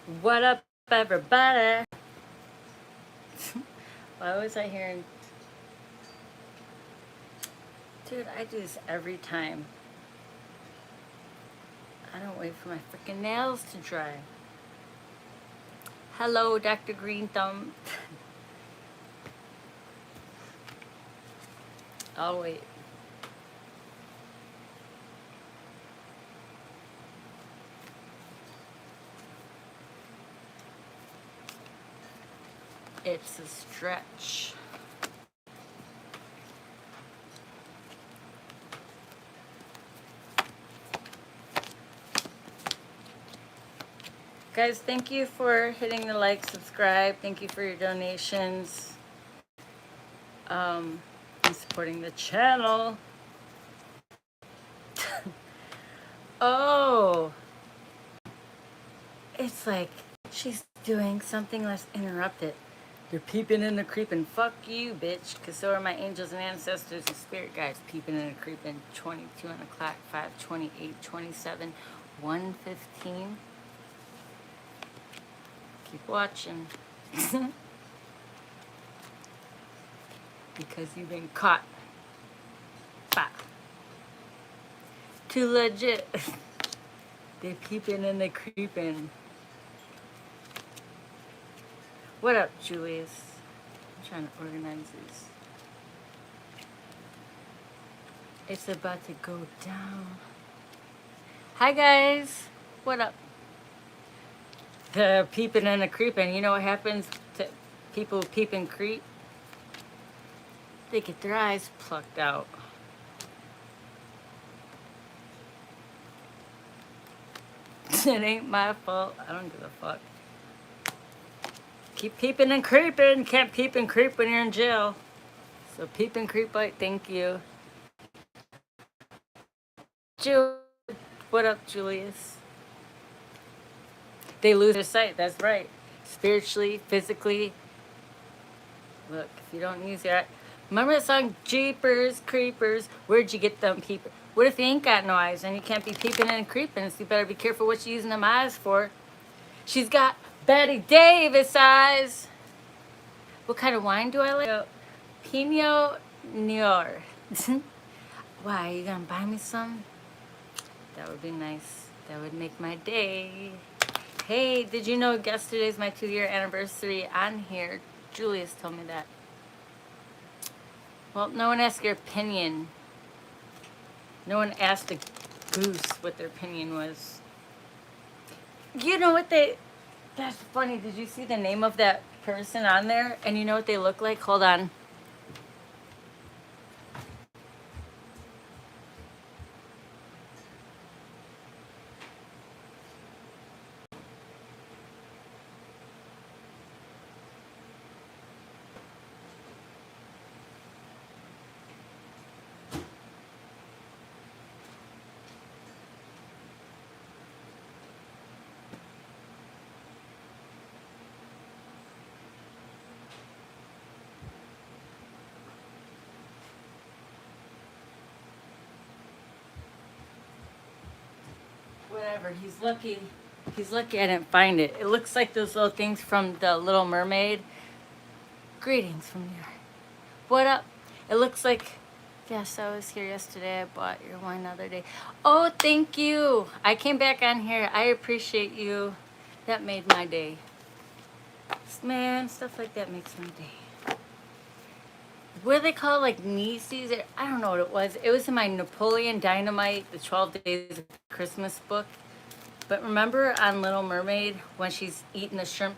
What up, everybody? Why was I hearing? Dude, I do this every time. I don't wait for my freaking nails to dry. Hello, Dr. Green Thumb. I'll wait. It's a stretch. Guys, thank you for hitting the like, subscribe. Thank you for your donations. And supporting the channel. Oh, it's like she's doing something. Let's interrupt it. They're peeping and they're creeping. Fuck you, bitch. Because so are my angels and ancestors and spirit guides. Peeping and creeping. 22 on the clock. 5, 28, 27, 1:15. Keep watching. Because you've been caught. Bah. Too legit. They're peeping and they're creeping. What up, Julius? I'm trying to organize this. It's about to go down. Hi, guys. What up? The peeping and the creeping. You know what happens to people who peep and creep? They get their eyes plucked out. It ain't my fault. I don't give a fuck. Keep peeping and creeping. Can't peep and creep when you're in jail. So peep and creep bite. Thank you. What up, Julius? They lose their sight. That's right. Spiritually, physically. Look, if you don't use your... Remember that song, Jeepers Creepers? Where'd you get them peeping? What if you ain't got no eyes and you can't be peeping and creeping? So you better be careful what you're using them eyes for. She's got Betty Davis eyes. What kind of wine do I like? Pinot Noir. Why, are you gonna buy me some? That would be nice. That would make my day. Hey, did you know yesterday's my 2-year anniversary on here? Julius told me that. Well, no one asked your opinion. No one asked a goose what their opinion was. You know what they... That's funny. Did you see the name of that person on there? And you know what they look like? Hold on. Whatever. He's lucky. He's lucky I didn't find it. It looks like those little things from the Little Mermaid. Greetings from New York. What up? It looks like... Yes, I was here yesterday. I bought your wine the other day. Oh, thank you. I came back on here. I appreciate you. That made my day. Man, stuff like that makes my day. What do they call it? Like Nieces? I don't know what it was. It was in my Napoleon Dynamite, the 12 Days of Christmas book. But remember on Little Mermaid when she's eating the shrimp,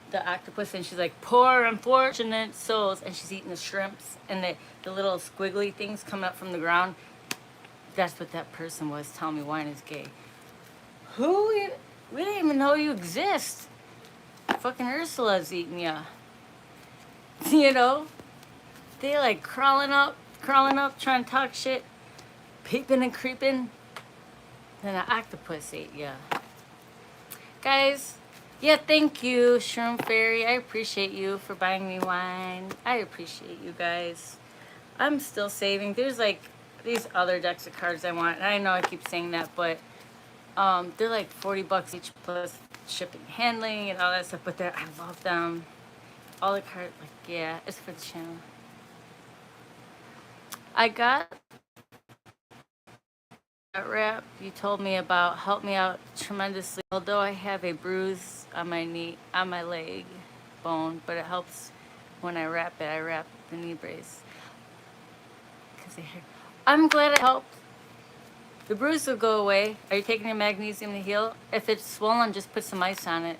the octopus, and she's like, poor unfortunate souls, and she's eating the shrimps and the little squiggly things coming up from the ground? That's what that person was telling me wine is gay. We didn't even know you exist. Fucking Ursula's eating ya. You know? They like crawling up, trying to talk shit, peeping and creeping. Then an octopus ate ya. Guys, yeah, thank you, Shroom Fairy. I appreciate you for buying me wine. I appreciate you guys. I'm still saving. There's like these other decks of cards I want. And I know I keep saying that, but they're like $40 each plus shipping, handling, and all that stuff. But I love them. All the cards, like, yeah, it's for the channel. I got that wrap you told me about helped me out tremendously. Although I have a bruise on my knee, on my leg bone, but it helps when I wrap it. I wrap the knee brace. I'm glad it helped. The bruise will go away. Are you taking your magnesium to heal? If it's swollen, just put some ice on it.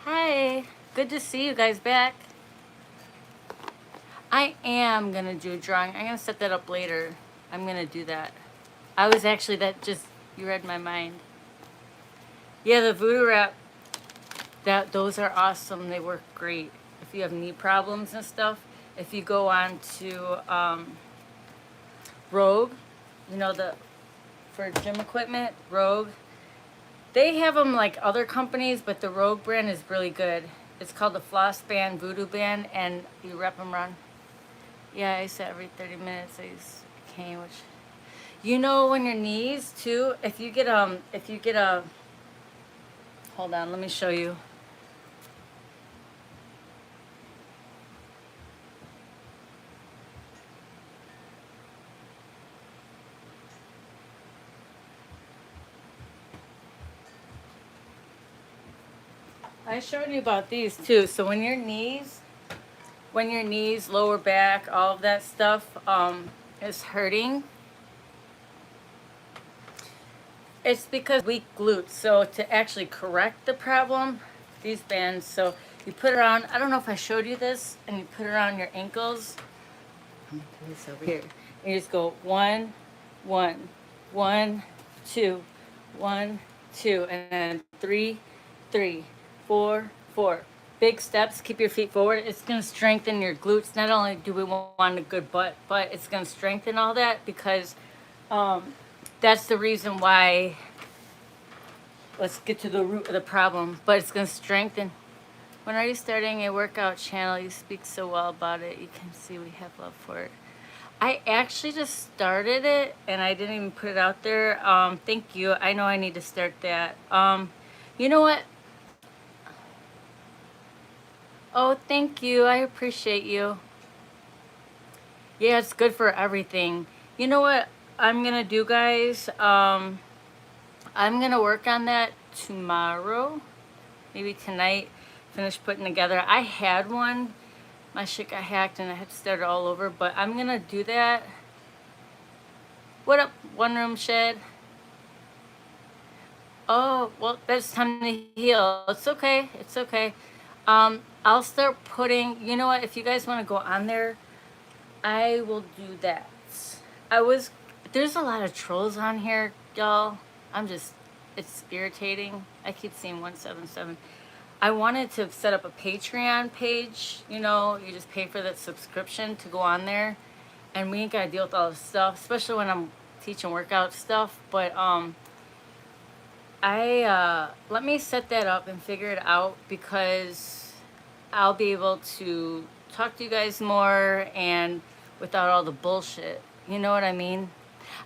Hi, good to see you guys back. I am gonna do a drawing. I'm gonna set that up later. I'm gonna do that. I was actually, you read my mind. Yeah, the voodoo wrap, those are awesome. They work great. If you have knee problems and stuff, if you go on to Rogue, you know, for gym equipment, Rogue, they have them like other companies, but the Rogue brand is really good. It's called the Floss Band, Voodoo Band, and you wrap them around. Yeah, I said every 30 minutes I use cane, which, you know, when your knees too, if you get a, hold on, let me show you. I showed you about these too. So when your knees, lower back, all of that stuff is hurting, it's because weak glutes. So to actually correct the problem, these bands, so you put it around, I don't know if I showed you this, and you put it around your ankles. I'm gonna put this over here. And you just go 1, 1, 1, 2, 1, 2, and then 3, 3, 4, 4. Big steps. Keep your feet forward. It's going to strengthen your glutes. Not only do we want a good butt, but it's going to strengthen all that because that's the reason why. Let's get to the root of the problem. But it's going to strengthen. When are you starting a workout channel? You speak so well about it. You can see we have love for it. I actually just started it and I didn't even put it out there. Thank you. I know I need to start that. You know what? Oh, thank you. I appreciate you. Yeah, it's good for everything. You know what I'm going to do, guys? I'm going to work on that tomorrow. Maybe tonight. Finish putting together. I had one. My shit got hacked and I had to start it all over. But I'm going to do that. What up, One Room Shed? Oh, well, that's time to heal. It's okay. It's okay. I'll start putting, you know what, if you guys want to go on there, I will do that. There's a lot of trolls on here, y'all. It's irritating. I keep seeing 177. I wanted to set up a Patreon page, you know, you just pay for that subscription to go on there, and we ain't got to deal with all this stuff, especially when I'm teaching workout stuff, but, let me set that up and figure it out because I'll be able to talk to you guys more and without all the bullshit. You know what I mean?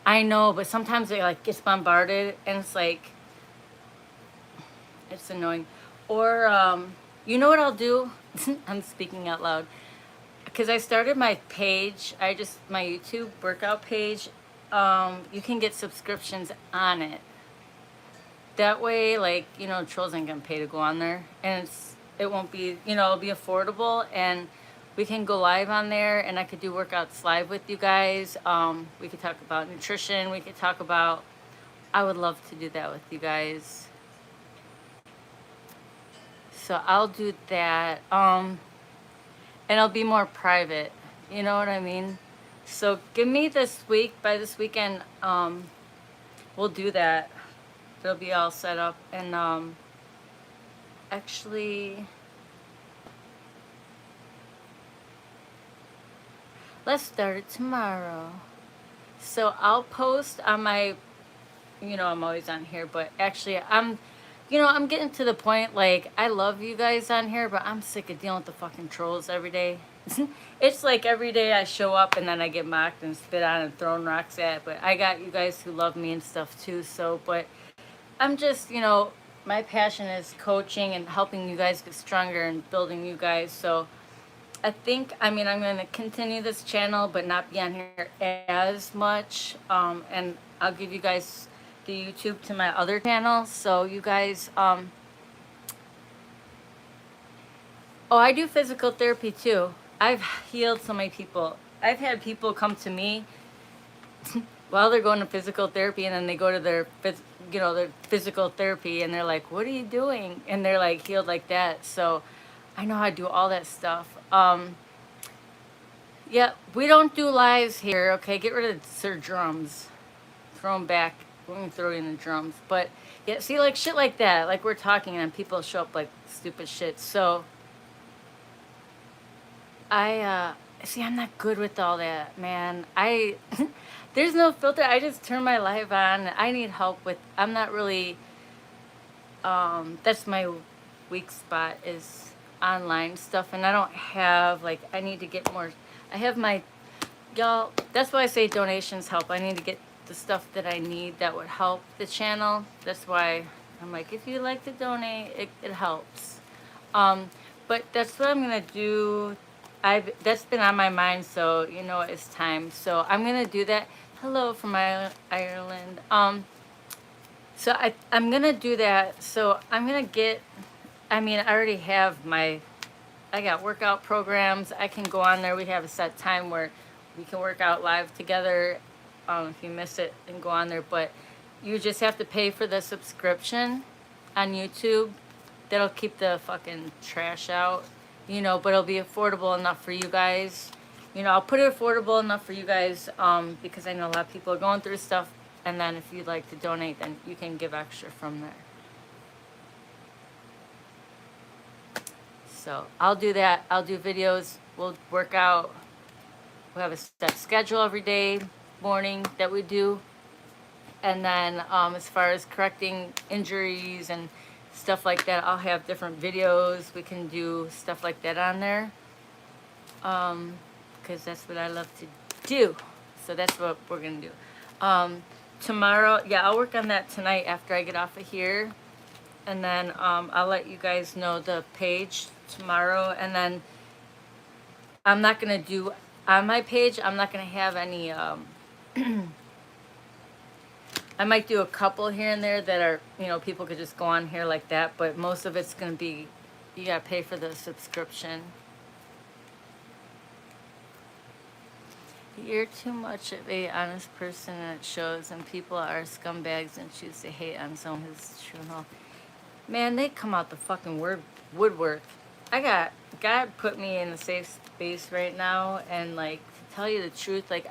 I know, but sometimes it like gets bombarded and it's like, it's annoying. Or, you know what I'll do? I'm speaking out loud. Because I started my page, my YouTube workout page, you can get subscriptions on it. That way, like, you know, trolls ain't gonna pay to go on there, and it won't be, you know, it'll be affordable, and we can go live on there, and I could do workouts live with you guys. We could talk about nutrition. We could talk about. I would love to do that with you guys. So I'll do that. And it'll be more private. You know what I mean? So give me this week. By this weekend, we'll do that. It'll be all set up, and actually, let's start it tomorrow. So I'll post on my, you know, I'm always on here, but actually I'm getting to the point, like, I love you guys on here, but I'm sick of dealing with the fucking trolls every day. It's like every day I show up and then I get mocked and spit on and thrown rocks at, but I got you guys who love me and stuff too, so, but I'm just, you know, my passion is coaching and helping you guys get stronger and building you guys. So I think, I mean, I'm going to continue this channel, but not be on here as much. And I'll give you guys the YouTube to my other channel. So you guys, oh, I do physical therapy too. I've healed so many people. I've had people come to me while they're going to physical therapy, and then they go to their, their physical therapy, and they're like, "What are you doing?" And they're like healed like that. So I know how to do all that stuff. Yeah, we don't do lives here. Okay, get rid of Sir Drums. Throw them back. We can throw in the drums. But yeah, see, like shit like that. Like we're talking, and people show up like stupid shit. So I see. I'm not good with all that, man. There's no filter. I just turn my live on. I need help with. I'm not really. That's my weak spot is online stuff, and I don't have like. I need to get more. I have my, y'all. That's why I say donations help. I need to get the stuff that I need that would help the channel. That's why I'm like, if you like to donate, it helps. But that's what I'm gonna do. That's been on my mind, so you know it's time. So I'm gonna do that. Hello from Ireland. So I'm gonna do that. So I'm gonna get. I mean, I already have I got workout programs. I can go on there. We have a set time where we can work out live together. If you miss it, and go on there. But you just have to pay for the subscription on YouTube. That'll keep the fucking trash out, but it'll be affordable enough for you guys. I'll put it affordable enough for you guys because I know a lot of people are going through stuff. And then if you'd like to donate, then you can give extra from there. So I'll do that. I'll do videos. We'll work out. We'll have a set schedule every day, morning that we do. And then as far as correcting injuries and stuff like that, I'll have different videos. We can do stuff like that on there. Because that's what I love to do. So that's what we're going to do. Tomorrow, yeah, I'll work on that tonight after I get off of here. And then I'll let you guys know the page tomorrow. And then I'm not going to do, on my page, I'm not going to have any, I might do a couple here and there that are, people could just go on here like that. But most of it's going to be, you got to pay for the subscription. You're too much of a honest person, and it shows, and people are scumbags and choose to hate on someone who's true and all. Man, they come out the fucking woodwork. God put me in a safe space right now, and like, to tell you the truth, like,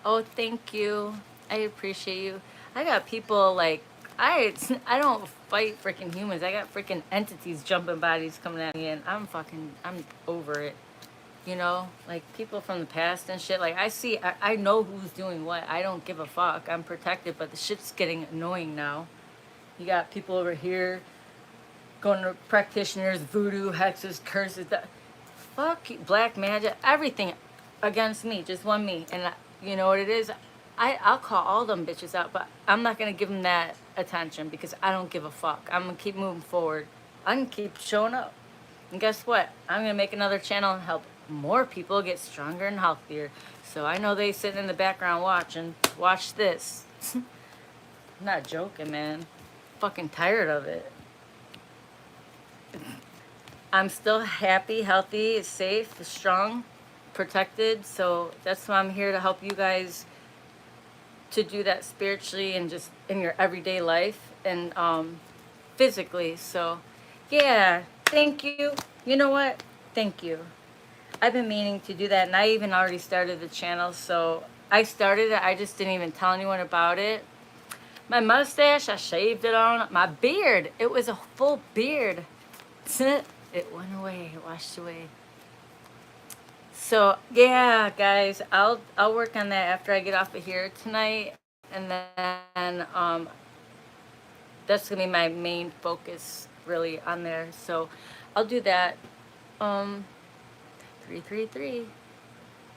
oh, thank you. I appreciate you. I got people like, I don't fight freaking humans. I got freaking entities, jumping bodies coming at me, and I'm over it. Like people from the past and shit. Like I know who's doing what. I don't give a fuck. I'm protected, but the shit's getting annoying now. You got people over here going to practitioners, voodoo, hexes, curses, fuck you, black magic, everything against me, just one me. And you know what it is? I'll call all them bitches out, but I'm not going to give them that attention because I don't give a fuck. I'm going to keep moving forward. I'm going to keep showing up. And guess what? I'm going to make another channel and help more people get stronger and healthier. So I know they sitting in the background watching. Watch this. I'm not joking, man. Fucking tired of it. I'm still happy, healthy, safe, strong, protected. So that's why I'm here to help you guys to do that spiritually and just in your everyday life and physically. So yeah, thank you. You know what? Thank you. I've been meaning to do that, and I even already started the channel. So I started it. I just didn't even tell anyone about it. My mustache, I shaved it on. My beard, it was a full beard. It went away. It washed away. So yeah, guys, I'll work on that after I get off of here tonight, and then that's gonna be my main focus really on there. So I'll do that. 333.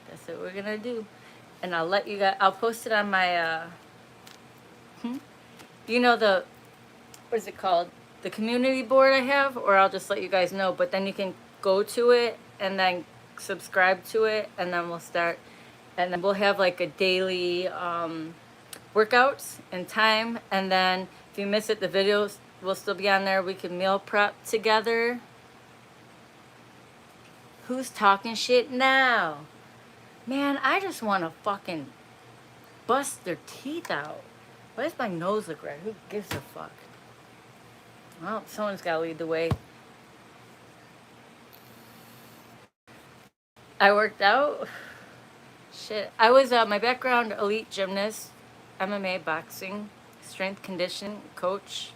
That's what we're gonna do, and I'll let you guys. I'll post it on my. what is it called? The community board I have, or I'll just let you guys know. But then you can go to it and then subscribe to it, and then we'll start. And then we'll have like a daily workouts and time. And then if you miss it, the videos will still be on there. We can meal prep together. Who's talking shit now? Man, I just want to fucking bust their teeth out. Why does my nose look red? Who gives a fuck? Well, someone's got to lead the way. I worked out. Shit. I was, my background, elite gymnast, MMA, boxing, strength conditioning, coach,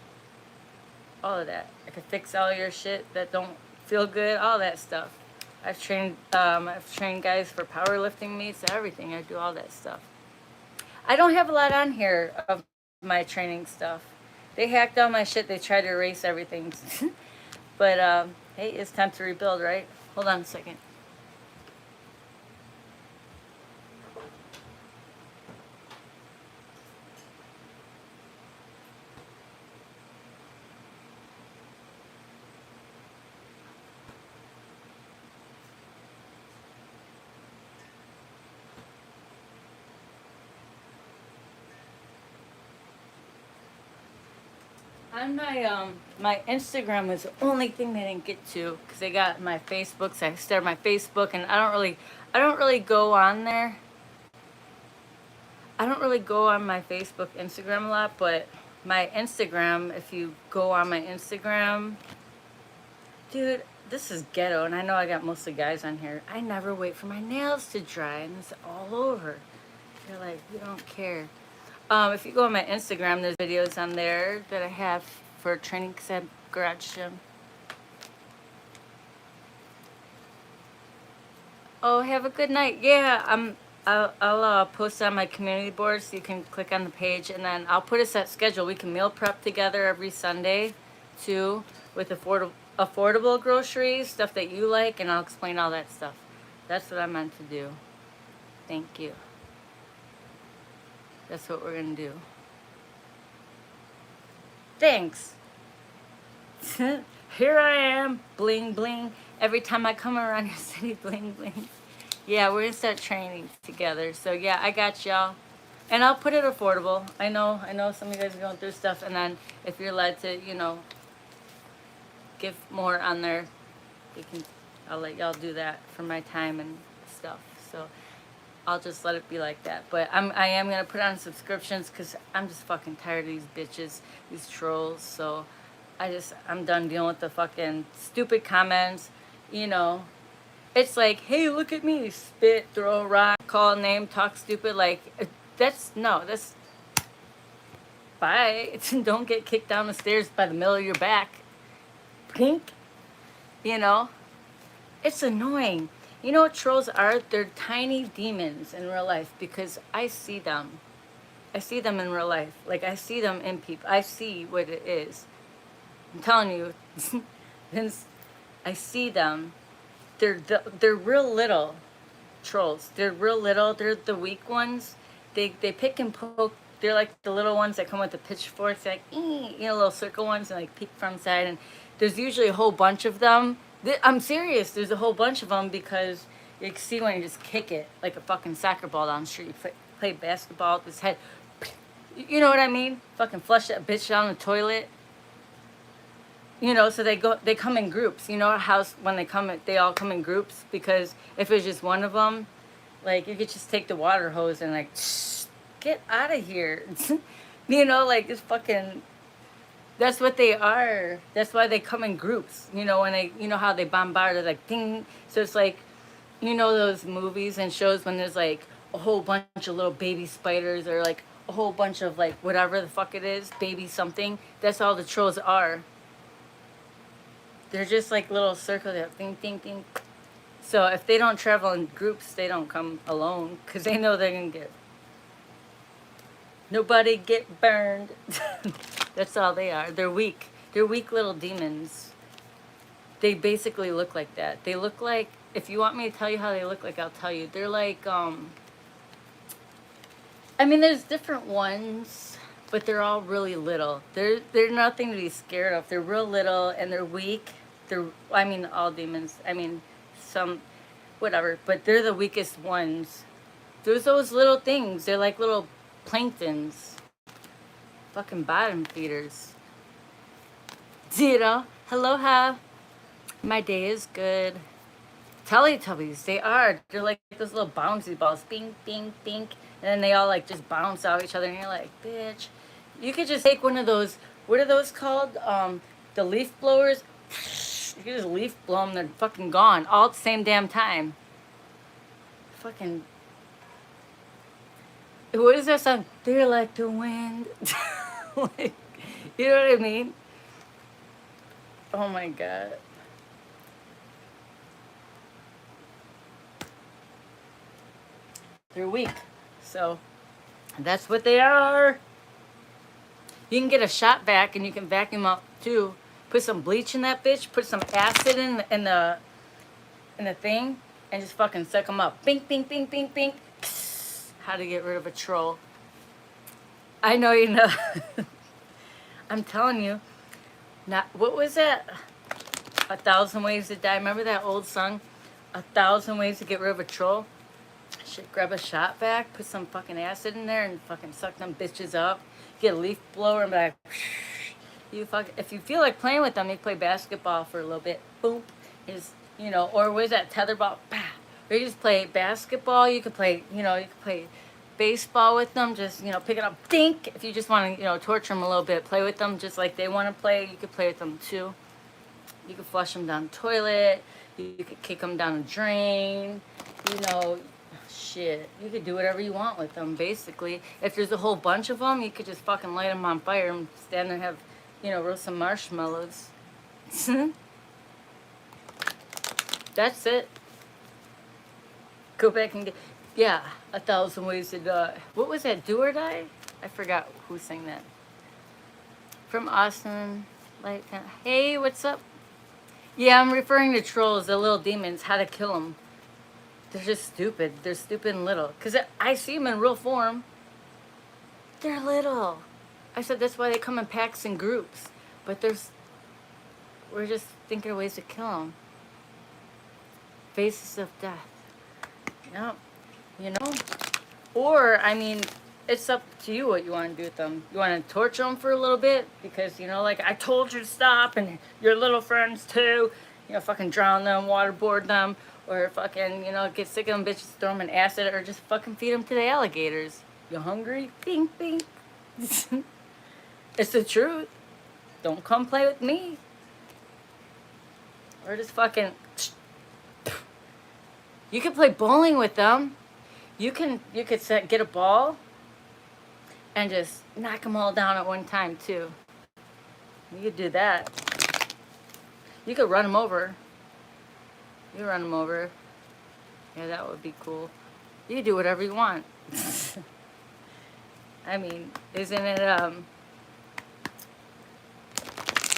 all of that. I could fix all your shit that don't feel good, all that stuff. I've trained guys for powerlifting meets, everything. I do all that stuff. I don't have a lot on here of my training stuff. They hacked all my shit. They tried to erase everything. But, hey, it's time to rebuild, right? Hold on a second. On my Instagram was the only thing they didn't get to because they got my Facebook. So I started my Facebook, and I don't really go on there. I don't really go on my Facebook, Instagram a lot, but my Instagram, if you go on my Instagram, dude, this is ghetto, and I know I got mostly guys on here. I never wait for my nails to dry, and it's all over. They're like, we don't care. If you go on my Instagram, there's videos on there that I have for training because I have a garage gym. Oh, have a good night. Yeah, I'll post on my community board so you can click on the page, and then I'll put a set schedule. We can meal prep together every Sunday, too, with affordable groceries, stuff that you like, and I'll explain all that stuff. That's what I meant to do. Thank you. That's what we're gonna do. Thanks. Here I am, bling bling. Every time I come around your city, bling bling. Yeah, we're gonna start training together. So yeah, I got y'all. And I'll put it affordable. I know some of you guys are going through stuff, and then if you're led to, give more on there, I'll let y'all do that for my time and stuff. So I'll just let it be like that. But I am going to put on subscriptions because I'm just fucking tired of these bitches, these trolls. So I'm done dealing with the fucking stupid comments. It's like, hey, look at me. Spit, throw a rock, call a name, talk stupid. Like, that's bye. Don't get kicked down the stairs by the middle of your back. Pink. It's annoying. You know what trolls are? They're tiny demons in real life because I see them. I see them in real life. Like, I see them in people. I see what it is. I'm telling you, Vince, I see them. They're real little trolls. They're real little. They're the weak ones. They pick and poke. They're like the little ones that come with the pitchforks, like, little circle ones, and like peek from the side. And there's usually a whole bunch of them. I'm serious. There's a whole bunch of them because you can see when you just kick it like a fucking soccer ball down the street. You play basketball with his head. You know what I mean? Fucking flush that bitch down the toilet. So they come in groups. You know how when they all come in groups, because if it's just one of them, like, you could just take the water hose and like, get out of here. Like, it's fucking. That's what they are. That's why they come in groups. When they, how they bombard it, like, ding. So it's like, those movies and shows when there's like a whole bunch of little baby spiders, or like a whole bunch of like whatever the fuck it is, baby something. That's all the trolls are. They're just like little circles that ding, ding, ding. So if they don't travel in groups, they don't come alone because they know they're going to get. Nobody get burned. That's all they are. They're weak. They're weak little demons. They basically look like that. They look like, if you want me to tell you how they look like, I'll tell you. They're like, there's different ones. but they're all really little. They're nothing to be scared of. They're real little and they're weak. They're, I mean, all demons. I mean, some, whatever. But they're the weakest ones. There's those little things. They're like little planktons. Fucking bottom feeders. You know? Aloha. My day is good. Teletubbies, they are. They're like those little bouncy balls. Bing, bing, bing. And then they all like just bounce off each other. And you're like, bitch. You could just take one of those, what are those called? The leaf blowers. You could just leaf blow them. They're fucking gone. All at the same damn time. Fucking. What is that song? They're like the wind. Like, you know what I mean? Oh my god. They're weak. So that's what they are. You can get a shop vac and you can vacuum up too. Put some bleach in that bitch. Put some acid in the thing and just fucking suck them up. Bink, bink, bink, bink, bink. How to get rid of a troll. I know you know. I'm telling you. Not, what was that? 1,000 Ways to Die. Remember that old song? 1,000 Ways to Get Rid of a Troll? Shit, grab a shot vac, put some fucking acid in there and fucking suck them bitches up. Get a leaf blower and be like, you fuck. If you feel like playing with them, you play basketball for a little bit. Boom. Is, you know, or what is that, tetherball? Bah. Or you just play basketball. You could play, you know, you could play baseball with them. Just, you know, pick it up, dink. If you just want to, you know, torture them a little bit, play with them just like they want to play. You could play with them too. You could flush them down the toilet. You could kick them down a drain. You know, shit. You could do whatever you want with them, basically. If there's a whole bunch of them, you could just fucking light them on fire and stand there and have, you know, roast some marshmallows. That's it. Go back and get, yeah, 1,000 Ways to Die. What was that, Do or Die? I forgot who sang that. From Austin. Like, hey, what's up? Yeah, I'm referring to trolls, the little demons, how to kill them. They're just stupid. They're stupid and little. Because I see them in real form. They're little. I said that's why they come in packs and groups. But we're just thinking of ways to kill them. Faces of death. Yep. You know? Or, I mean, it's up to you what you want to do with them. You want to torture them for a little bit? Because, you know, like, I told you to stop, and your little friends too. You know, fucking drown them, waterboard them. Or fucking, you know, get sick of them bitches, throw them in acid, or just fucking feed them to the alligators. You hungry? Bing, bing. It's the truth. Don't come play with me. Or just fucking... You could play bowling with them. You could get a ball and just knock them all down at one time, too. You could do that. You could run them over. You run them over. Yeah, that would be cool. You can do whatever you want. I mean, isn't it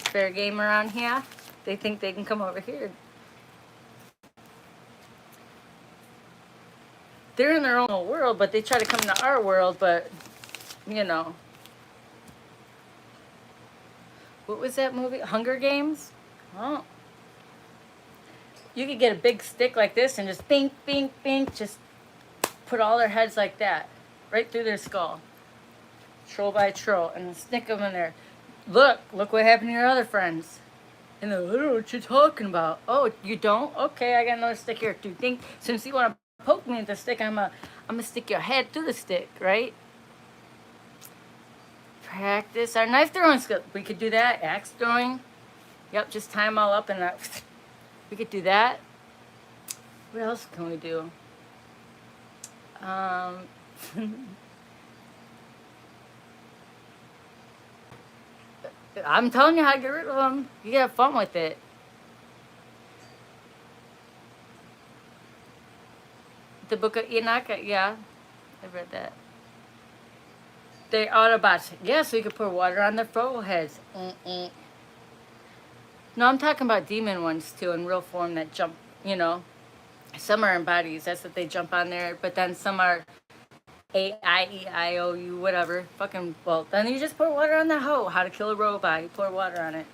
fair game around here? They think they can come over here. They're in their own little world, but they try to come into our world, but, you know. What was that movie? Hunger Games? Oh. You could get a big stick like this and just bink, bink, bink, just put all their heads like that, right through their skull. Troll by troll, and stick them in there. Look what happened to your other friends. And they're like, I don't know what you're talking about. Oh, you don't? Okay, I got another stick here. Do you think, since you want to poke me with the stick, I'm gonna stick your head through the stick, right? Practice our knife throwing skill. We could do that. Axe throwing. Yep, just tie them all up and we could do that. What else can we do? I'm telling you how to get rid of them. You gotta have fun with it. The Book of Enoch, yeah, I read that. They Autobots. Yeah, so you could pour water on their foreheads. No, I'm talking about demon ones too, in real form that jump, you know. Some are in bodies, that's what they jump on there. But then some are A-I-E-I-O-U, whatever. Fucking, well, then you just pour water on the hoe. How to Kill a Robot. You pour water on it.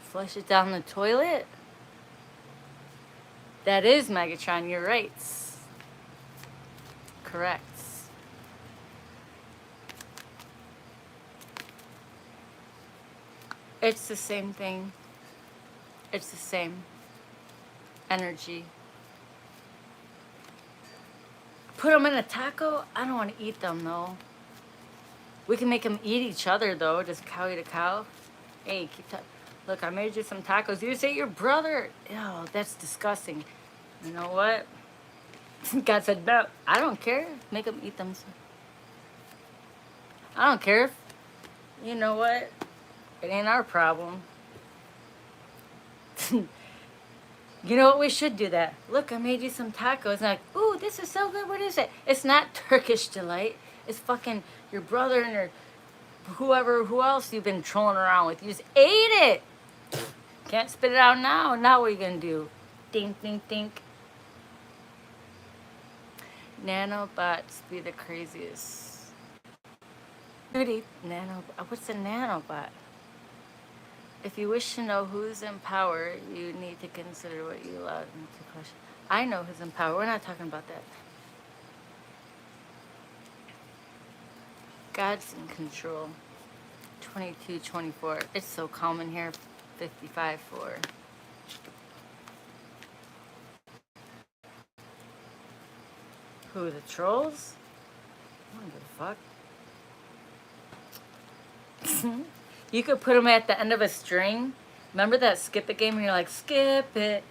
Flush it down the toilet. That is Megatron, you're right. Correct. It's the same thing. It's the same energy. Put them in a taco? I don't want to eat them, though. We can make them eat each other, though. Just cow eat a cow. Hey, look, I made you some tacos. You say your brother. Oh, that's disgusting. You know what? God said, no, I don't care. Make them eat them. I don't care. You know what? It ain't our problem. You know what? We should do that. Look, I made you some tacos. And like, ooh, this is so good. What is it? It's not Turkish delight. It's fucking your brother and your who else you've been trolling around with. You just ate it. Can't spit it out now. Now what are you going to do? Dink, dink, dink. Nanobots be the craziest. What's a nanobot? If you wish to know who's in power, you need to consider what you allow them to question. I know who's in power. We're not talking about that. God's in control. 22, 24. It's so calm in here. 55, 4. Who, the trolls? I don't give a fuck. You could put them at the end of a string. Remember that skip it game? And you're like, skip it,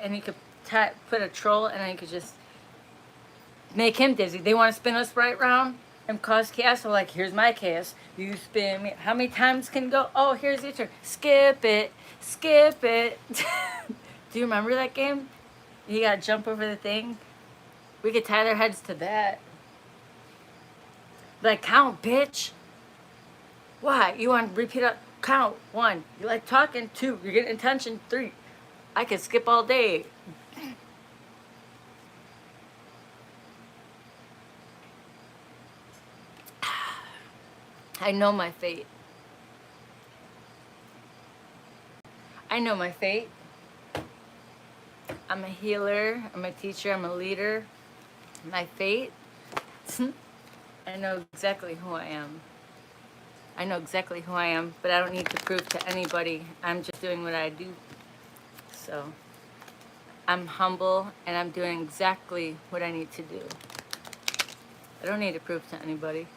and you could put a troll, and then you could just make him dizzy. They want to spin us right round and cause chaos. So like, here's my chaos. You spin me. How many times can you go? Oh, here's your turn. Skip it. Do you remember that game? You gotta jump over the thing. We could tie their heads to that. Like, count, bitch. What? You want to repeat up? Count. 1. You like talking? 2. You're getting attention? 3. I could skip all day. I know my fate. I know my fate. I'm a healer. I'm a teacher. I'm a leader. My fate. I know exactly who I am. I know exactly who I am, but I don't need to prove to anybody. I'm just doing what I do. So I'm humble, and I'm doing exactly what I need to do. I don't need to prove to anybody.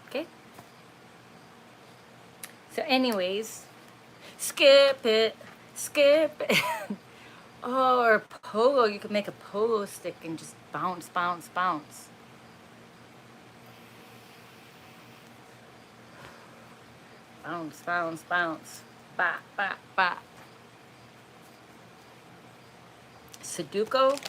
Okay? So anyways, skip it. Oh, or pogo. You could make a pogo stick and just bounce. Bounce. Bop. Sudoku?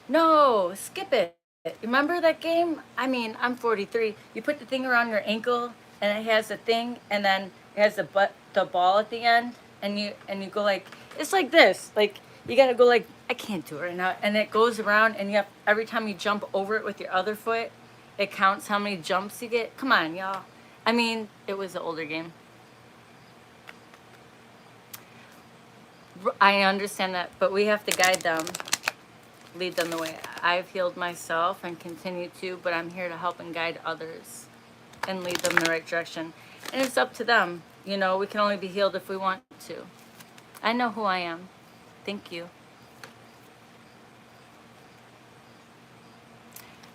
No, skip it. Remember that game? I mean, I'm 43. You put the thing around your ankle, and it has a thing, and then it has the ball at the end, and you go like, it's like this. Like, you gotta go like, I can't do it right now. And it goes around, and you have, every time you jump over it with your other foot, it counts how many jumps you get. Come on, y'all. I mean, it was an older game. I understand that, but we have to guide them, lead them the way. I've healed myself and continue to, but I'm here to help and guide others and lead them in the right direction. And it's up to them. You know, we can only be healed if we want to. I know who I am. Thank you.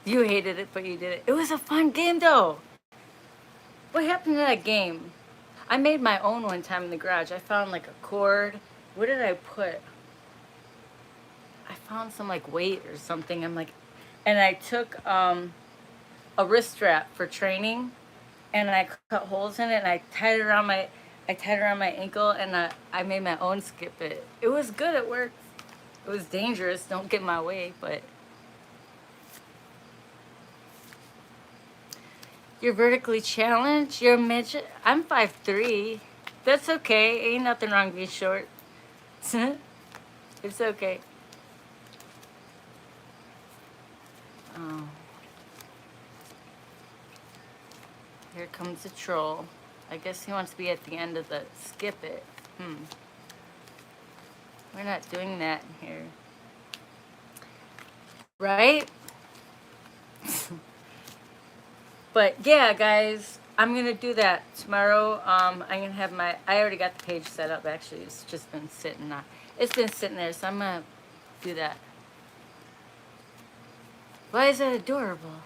You hated it, but you did it. It was a fun game, though. What happened to that game? I made my own one time in the garage. I found like a cord. What did I put? I found some like weight or something. I'm like, and I took a wrist strap for training, and I cut holes in it, and I tied it around my ankle, and I made my own skip it. It was good. It worked. It was dangerous. Don't get in my way, but. You're vertically challenged? You're a midget? I'm 5'3". That's okay. Ain't nothing wrong being short. It's okay. Oh, here comes the troll. I guess he wants to be at the end of the skip it. We're not doing that here. Right? But yeah, guys, I'm going to do that tomorrow. I'm going to have I already got the page set up, actually. It's just been sitting on. It's been sitting there, so I'm going to do that. Why is that adorable?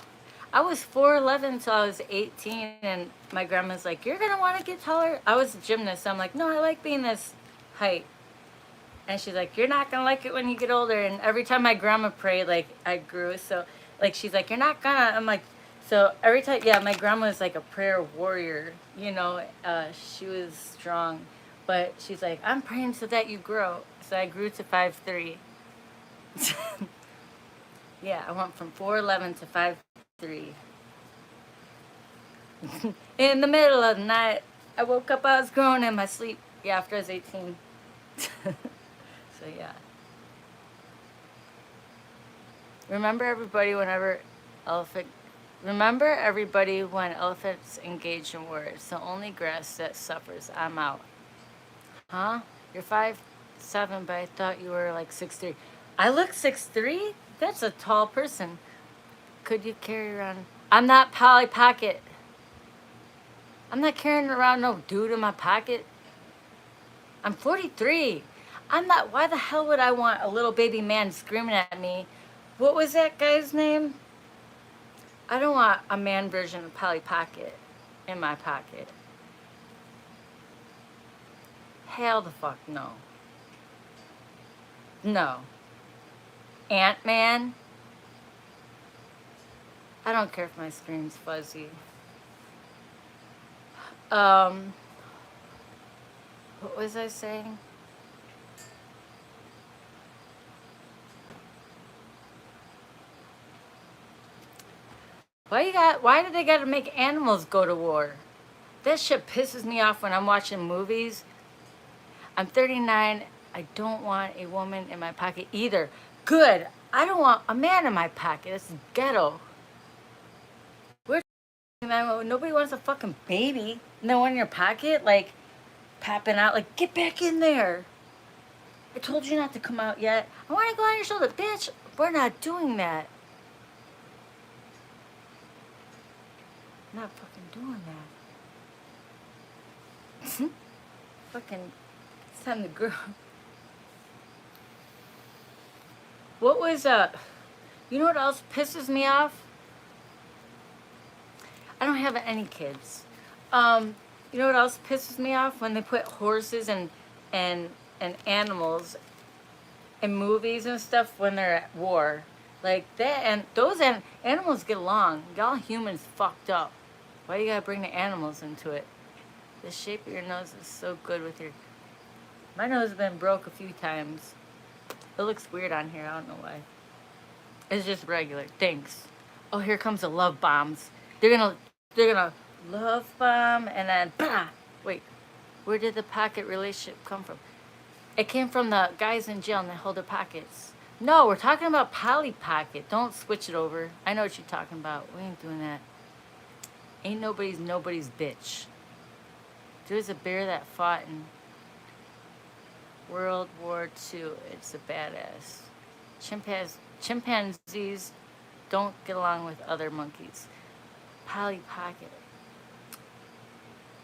I was 4'11" until I was 18, and my grandma's like, you're going to want to get taller? I was a gymnast, so I'm like, no, I like being this height. And she's like, you're not going to like it when you get older. And every time my grandma prayed, like, I grew. So, like, she's like, you're not going to. I'm like, so every time, yeah, my grandma was like a prayer warrior, you know. She was strong. But she's like, I'm praying so that you grow. So I grew to 5'3". Yeah, I went from 4'11" to 5'3". In the middle of the night, I woke up, I was growing in my sleep. Yeah, after I was 18. So yeah. Remember everybody when elephants engage in war. It's the only grass that suffers. I'm out. Huh? You're 5'7", but I thought you were like 6'3". I look 6'3"? That's a tall person. Could you carry around? I'm not Polly Pocket. I'm not carrying around no dude in my pocket. I'm 43. I'm not. Why the hell would I want a little baby man screaming at me? What was that guy's name? I don't want a man version of Polly Pocket in my pocket. Hell the fuck no. No. Ant-Man? I don't care if my screen's fuzzy. What was I saying? Why do they gotta make animals go to war? That shit pisses me off when I'm watching movies. I'm 39. I don't want a woman in my pocket either. Good. I don't want a man in my pocket. It's ghetto. Nobody wants a fucking baby. No one in your pocket, like, popping out. Like, get back in there. I told you not to come out yet. I want to go on your shoulder. Bitch, we're not doing that. Not fucking doing that. Fucking, it's time to grow. What was, you know what else pisses me off? I don't have any kids. You know what else pisses me off? When they put horses and animals in movies and stuff when they're at war. Like that, and those animals get along. Y'all humans fucked up. Why you gotta bring the animals into it? The shape of your nose is so good with your... My nose has been broke a few times. It looks weird on here, I don't know why. It's just regular. Thanks. Oh, here comes the love bombs. They're gonna love bomb and then bah! Wait, where did the pocket relationship come from? It came from the guys in jail and they hold their pockets. No, we're talking about Polly Pocket. Don't switch it over. I know what you're talking about. We ain't doing that. Ain't nobody's bitch. There's a bear that fought in World War II. It's a badass. Chimpanzees don't get along with other monkeys. Polly Pocket.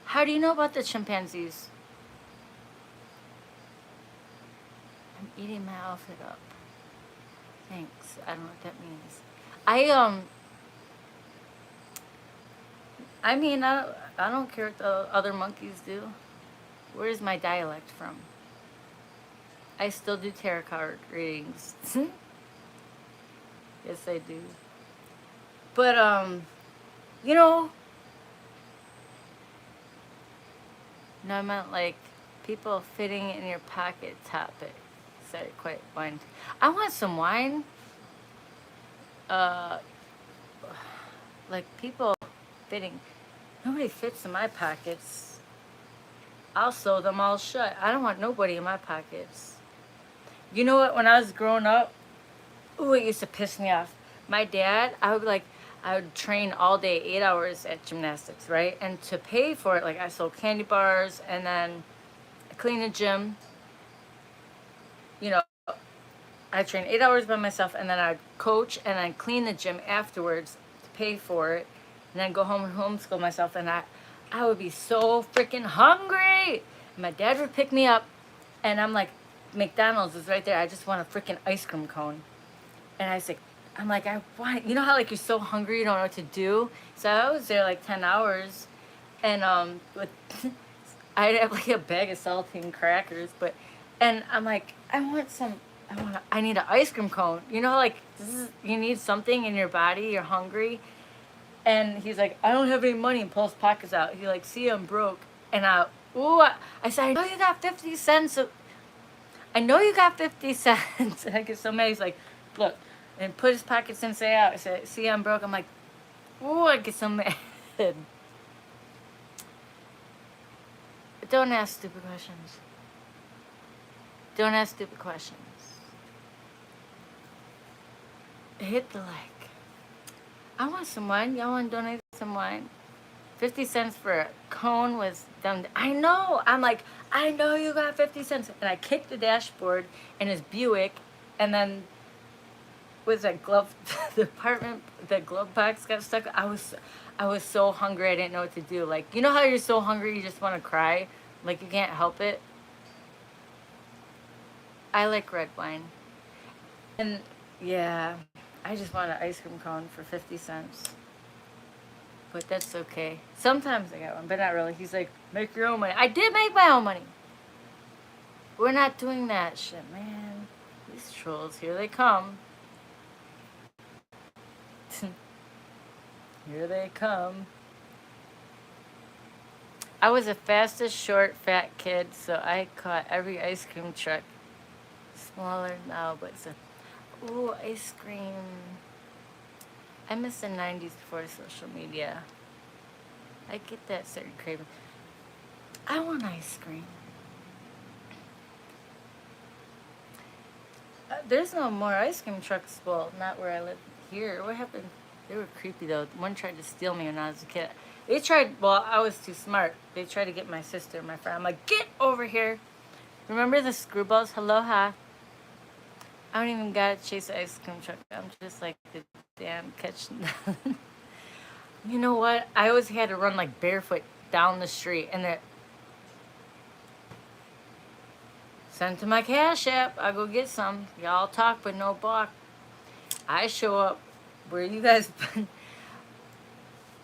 How do you know about the chimpanzees? I'm eating my outfit up. Thanks. I don't know what that means. I don't care what the other monkeys do. Where's my dialect from? I still do tarot card readings. Yes, I do. But, you know, no, I meant like people fitting in your pocket topic. Said it quite wine. I want some wine. Like people fitting. Nobody fits in my pockets. I'll sew them all shut. I don't want nobody in my pockets. You know what? When I was growing up, ooh, it used to piss me off. My dad, I would train all day, 8 hours at gymnastics, right? And to pay for it, like I sold candy bars and then I cleaned the gym. You know, I trained 8 hours by myself and then I'd coach and I'd clean the gym afterwards to pay for it. And then go home and homeschool myself. And I would be so freaking hungry. And my dad would pick me up and I'm like, McDonald's is right there. I just want a freaking ice cream cone. And I'm like, I want, you know how like you're so hungry you don't know what to do? So I was there like 10 hours and with I'd have like a bag of saltine crackers, and I'm like, I need an ice cream cone. You know, like you need something in your body, you're hungry. And he's like, I don't have any money, and pulls pockets out. He like, see, I'm broke. And I said, I know you got 50 cents. I know you got 50 cents. And I get so mad. He's like, look, and put his pockets in, say out. I said, see, I'm broke. I'm like, ooh, I get so mad. Don't ask stupid questions. Don't ask stupid questions. Hit the like. I want some wine. Y'all want to donate some wine? 50 cents for a cone was dumb. I know. I'm like, I know you got 50 cents. And I kicked the dashboard in his Buick. And then was that glove, the glove box got stuck. I was so hungry. I didn't know what to do. Like, you know how you're so hungry you just want to cry? Like, you can't help it. I like red wine. And, yeah, I just want an ice cream cone for 50 cents. But that's okay. Sometimes I got one, but not really. He's like, make your own money. I did make my own money. We're not doing that shit, man. These trolls, here they come. Here they come. I was the fastest, short, fat kid, so I caught every ice cream truck. Smaller now, but it's ooh, ice cream. I miss the 90s before social media. I get that certain craving. I want ice cream. There's no more ice cream trucks. Well, not where I live here. What happened? They were creepy though. One tried to steal me when I was a kid. They tried, well, I was too smart. They tried to get my sister and my friend. I'm like, get over here. Remember the screwballs? Aloha. I don't even gotta chase the ice cream truck. I'm just like the damn catch. You know what? I always had to run like barefoot down the street and it send to my Cash App. I'll go get some. Y'all talk but no balk. I show up where you guys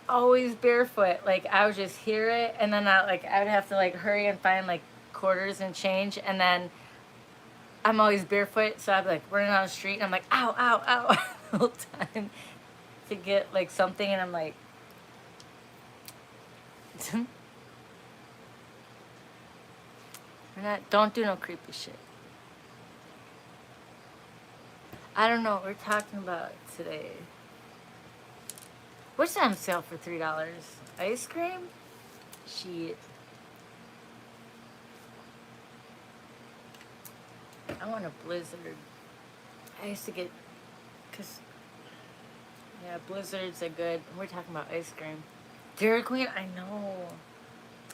always barefoot. Like I would just hear it and then I would have to like hurry and find like quarters and change and then I'm always barefoot, so I'd be like running down the street and I'm like, ow, ow, ow the whole time to get like something and I'm like don't do no creepy shit. I don't know what we're talking about today. What's on sale for $3? Ice cream? Shit. I want a Blizzard. I used to get, yeah, Blizzards are good. We're talking about ice cream. Dairy Queen, I know.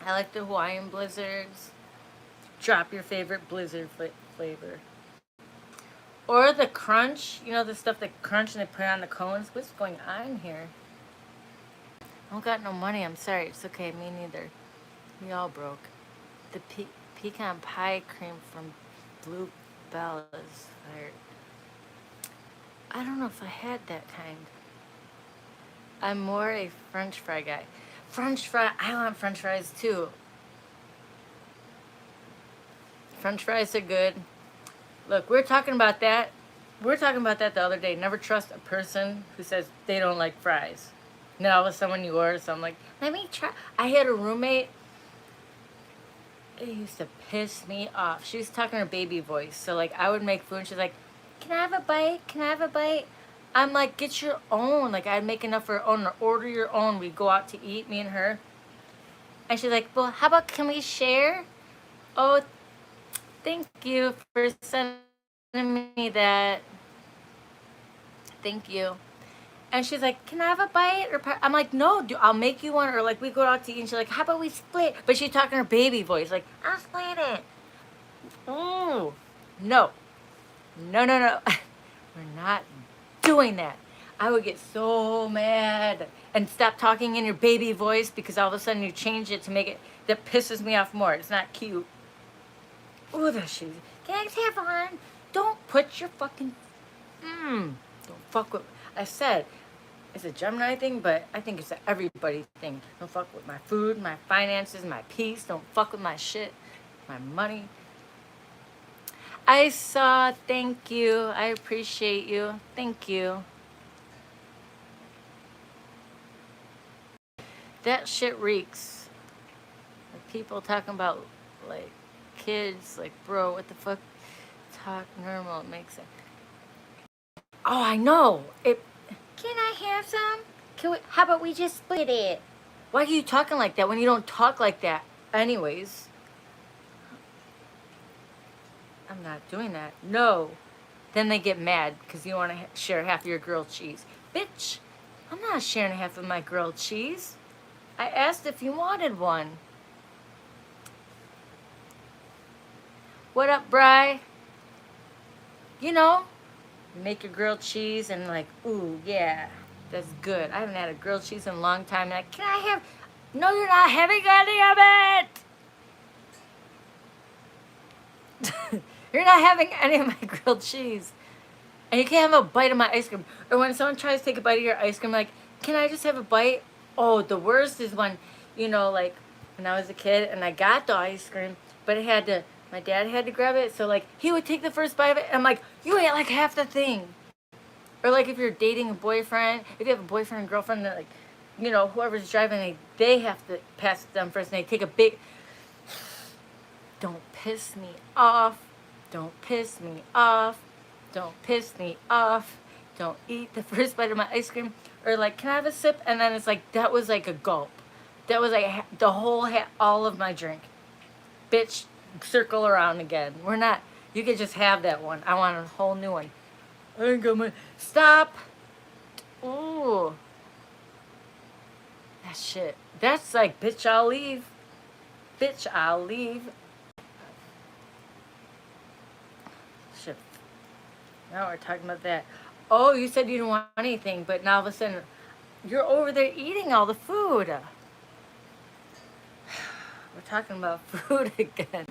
I like the Hawaiian Blizzards. Drop your favorite Blizzard flavor. Or the crunch, you know the stuff that crunch and they put on the cones? What's going on here? I don't got no money, I'm sorry. It's okay, me neither. We all broke. The pecan pie cream from Blue Bell is fired. I don't know if I had that kind. I'm more a French fry guy. I want French fries too. French fries are good. Look, we're talking about that. We were talking about that the other day. Never trust a person who says they don't like fries. Now all of a sudden when you order, so I'm like, let me try. I had a roommate. It used to piss me off. She was talking her baby voice. So like I would make food and she's like, can I have a bite? Can I have a bite? I'm like, get your own. Like I'd make enough for her own or order your own. We'd go out to eat, me and her. And she's like, well, how about can we share? Oh, thank you for sending me that. Thank you. And she's like, can I have a bite? I'm like, no, I'll make you one. Or like we go out to eat and she's like, how about we split? But she's talking her baby voice, like, I'll split it. Ooh, no, no, no, no. We're not doing that. I would get so mad and stop talking in your baby voice because all of a sudden you change it to make it, that pisses me off more. It's not cute. Ooh, that shoes. Can I just have one? Don't put your fucking, don't fuck with, I said, it's a Gemini thing, but I think it's an everybody thing. Don't fuck with my food, my finances, my peace. Don't fuck with my shit, my money. I saw, thank you. I appreciate you. Thank you. That shit reeks. Like people talking about like kids, like bro, what the fuck? Talk normal, it makes sense. Oh, I know. It. Can I have some? Can we? How about we just split it? Why are you talking like that when you don't talk like that? Anyways, I'm not doing that. No. Then they get mad because you want to share half of your grilled cheese. Bitch, I'm not sharing half of my grilled cheese. I asked if you wanted one. What up, Bri? You know, you make your grilled cheese and like, ooh, yeah, that's good. I haven't had a grilled cheese in a long time. Like, can I have? No, you're not having any of it. You're not having any of my grilled cheese. And you can't have a bite of my ice cream. Or when someone tries to take a bite of your ice cream, like, can I just have a bite? Oh, the worst is when, you know, like, when I was a kid and I got the ice cream, but it had to, my dad had to grab it. So, like, he would take the first bite of it. And I'm like, you ate like half the thing. Or, like, if you're dating a boyfriend, if you have a boyfriend and girlfriend, that, like, you know, whoever's driving, they have to pass it them first. And they take a big, don't piss me off. Don't piss me off. Don't piss me off. Don't eat the first bite of my ice cream. Or like, can I have a sip? And then it's like, that was like a gulp. That was like the whole, all of my drink. Bitch, circle around again. We're not, you could just have that one. I want a whole new one. I ain't got my, stop. Ooh. That shit. That's like, bitch, I'll leave. Bitch, I'll leave. Shit. Now we're talking about that. Oh, you said you didn't want anything, but now all of a sudden, you're over there eating all the food. We're talking about food again.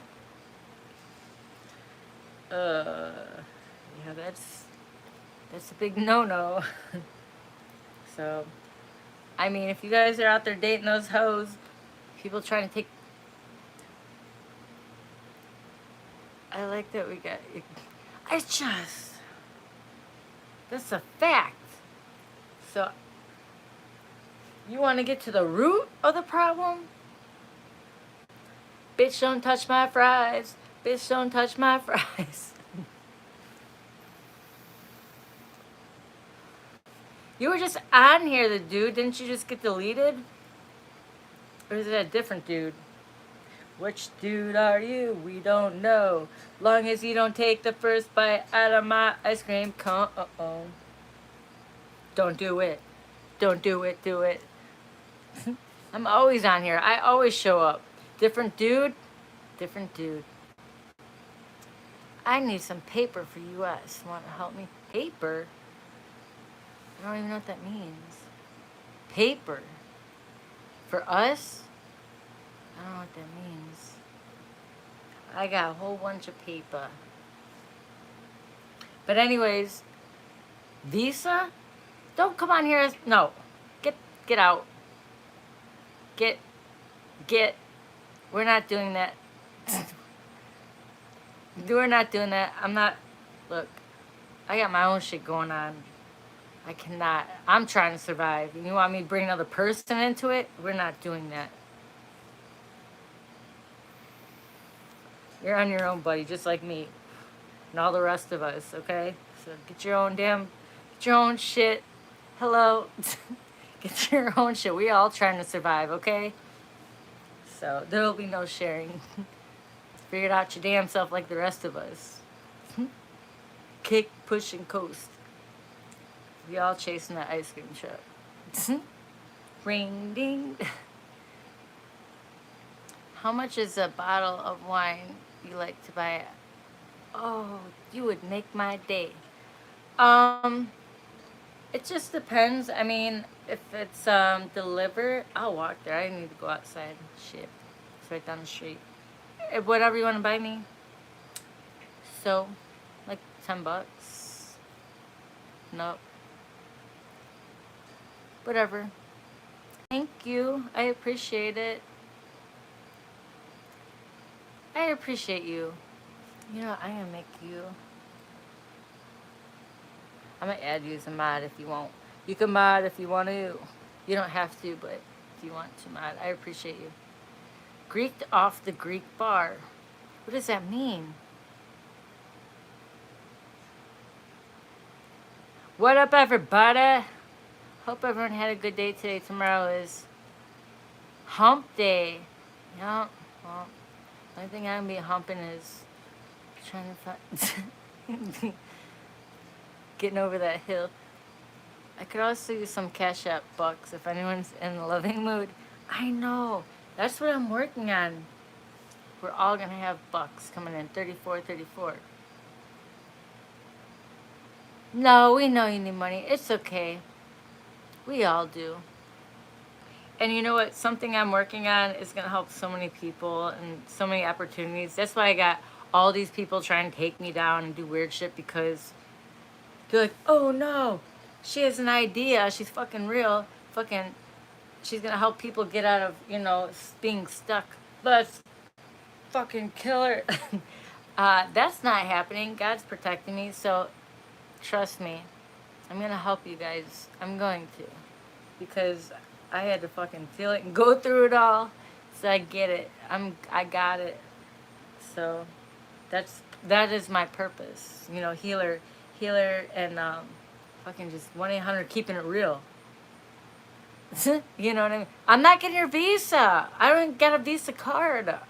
Yeah, that's a big no-no. So, I mean, if you guys are out there dating those hoes, people trying to take... I like that we got... I just... That's a fact. So, you want to get to the root of the problem? Bitch, don't touch my fries. Bitch, don't touch my fries. You were just on here, the dude. Didn't you just get deleted? Or is it a different dude? Which dude are you? We don't know. Long as you don't take the first bite out of my ice cream cone. Uh-oh. Don't do it. Don't do it. Do it. I'm always on here. I always show up. Different dude. Different dude. I need some paper for US. Want to help me? Paper? I don't even know what that means. Paper. For us? I don't know what that means. I got a whole bunch of paper. But anyways, Visa? Don't come on here. No. Get out. Get. We're not doing that. We're not doing that. I'm not. Look, I got my own shit going on. I cannot. I'm trying to survive. You want me to bring another person into it? We're not doing that. You're on your own, buddy, just like me. And all the rest of us, okay? So get your own shit. Hello. Get your own shit. We all trying to survive, okay? So there will be no sharing. Figure it out your damn self like the rest of us. Kick, push, and coast. We all chasing that ice cream truck. Ring ding. How much is a bottle of wine you like to buy? Oh, you would make my day. Um, it just depends. I mean, if it's delivered, I'll walk there. I need to go outside. Shit, it's right down the street. Whatever you want to buy me. So, like $10. Nope. Whatever. Thank you. I appreciate it. I appreciate you. You know, I'm gonna make you. I'm gonna add you as a mod if you want. You can mod if you want to. You don't have to, but if you want to mod, I appreciate you. Greeked off the Greek bar. What does that mean? What up, everybody? Hope everyone had a good day today. Tomorrow is hump day. Yep. Well, the only thing I'm gonna be humping is trying to find getting over that hill. I could also use some Cash App bucks if anyone's in the loving mood. I know. That's what I'm working on. We're all gonna have bucks coming in. 34, 34. No, we know you need money. It's okay. We all do. And you know what? Something I'm working on is going to help so many people and so many opportunities. That's why I got all these people trying to take me down and do weird shit, because they're like, oh no, she has an idea. She's fucking real. Fucking, she's going to help people get out of, you know, being stuck. Let's fucking kill her. That's not happening. God's protecting me. So trust me. I'm going to help you guys. I'm going to. Because I had to fucking feel it and go through it all, so I get it. I got it. So that is my purpose. You know, healer, and fucking just 1-800 keeping it real. You know what I mean? I'm not getting your visa. I don't get a Visa card. I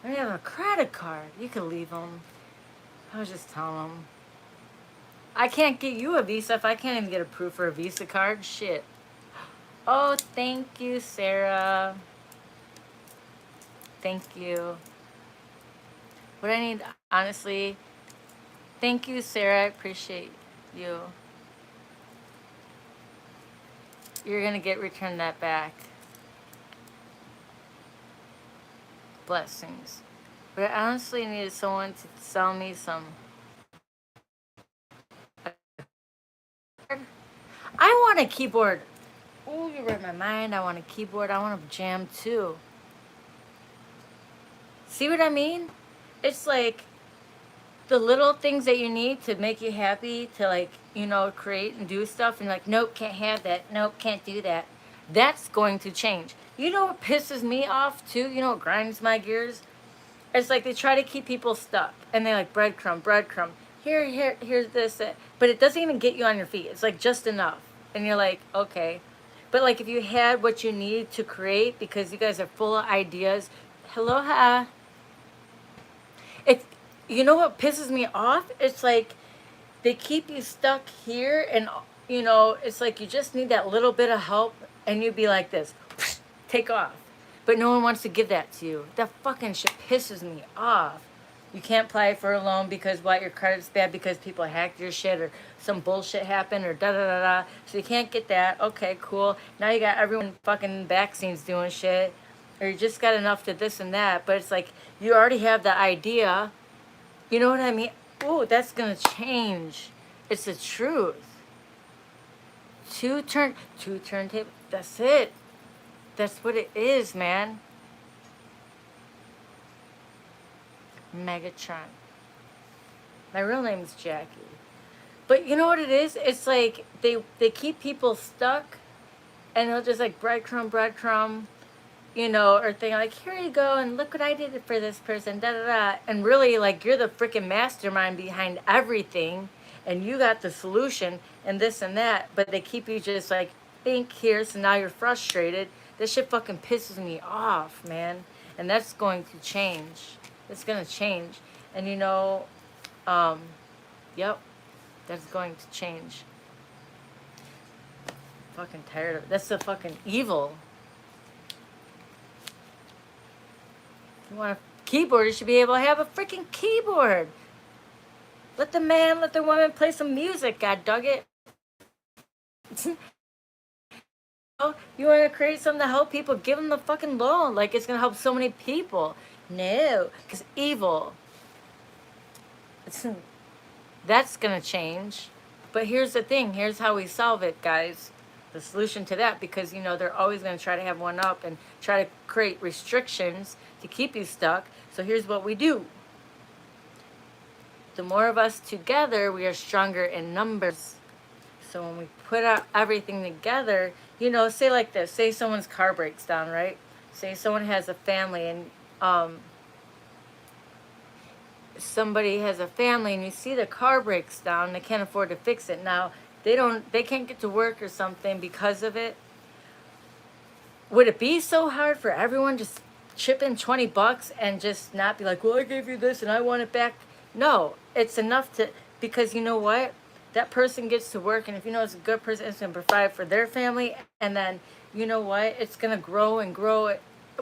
don't have a credit card. You can leave them. I was just telling them. I can't get you a visa if I can't even get approved for a Visa card. Shit. Oh, thank you, Sarah. Thank you. What I need, honestly, thank you, Sarah. I appreciate you. You're going to get returned that back. Blessings. But I honestly needed someone to sell me some. I want a keyboard. Oh, you read my mind. I want a keyboard. I want a jam too. See what I mean? It's like the little things that you need to make you happy to, like, you know, create and do stuff, and like, nope, can't have that. Nope, can't do that. That's going to change. You know what pisses me off too? You know what grinds my gears? It's like they try to keep people stuck, and they like breadcrumb. Here's this, that. But it doesn't even get you on your feet. It's like just enough. And you're like, okay. But like if you had what you need to create, because you guys are full of ideas. Aloha. If you know what pisses me off, it's like they keep you stuck here, and you know, it's like you just need that little bit of help, and you'd be like this, take off. But no one wants to give that to you. That fucking shit pisses me off. You can't apply for a loan because what, your credit's bad because people hacked your shit, or some bullshit happened, or da da da da. So you can't get that. Okay, cool. Now you got everyone fucking vaccines doing shit, or you just got enough to this and that. But it's like you already have the idea. You know what I mean? Ooh, that's gonna change. It's the truth. Two turntable. That's it. That's what it is, man. Megatron. My real name's Jackie. But you know what it is? It's like they keep people stuck, and they'll just like breadcrumb, you know, or thing like, here you go, and look what I did for this person, da da da. And really, like, you're the freaking mastermind behind everything, and you got the solution, and this and that. But they keep you just like, think here, so now you're frustrated. This shit fucking pisses me off, man. And that's going to change. It's going to change. And you know, yep, that's going to change. fucking tired of it. That's the fucking evil. If you want a keyboard, you should be able to have a freaking keyboard. Let the man, let the woman play some music, god dug it. You want to create something to help people, give them the fucking loan. Like, it's going to help so many people. No, because evil. That's going to change. But here's the thing. Here's how we solve it, guys. The solution to that, because, you know, they're always going to try to have one up and try to create restrictions to keep you stuck. So here's what we do. The more of us together, we are stronger in numbers. So when we put everything together, you know, say like this. Say someone's car breaks down, right? Say someone has a family and somebody has a family and you see the car breaks down, they can't afford to fix it. Now, they can't get to work or something because of it. Would it be so hard for everyone just chip in $20 and just not be like, well, I gave you this and I want it back? No, it's enough to, because you know what? That person gets to work, and if you know it's a good person, it's going to provide for their family, and then, you know what? It's going to grow and grow,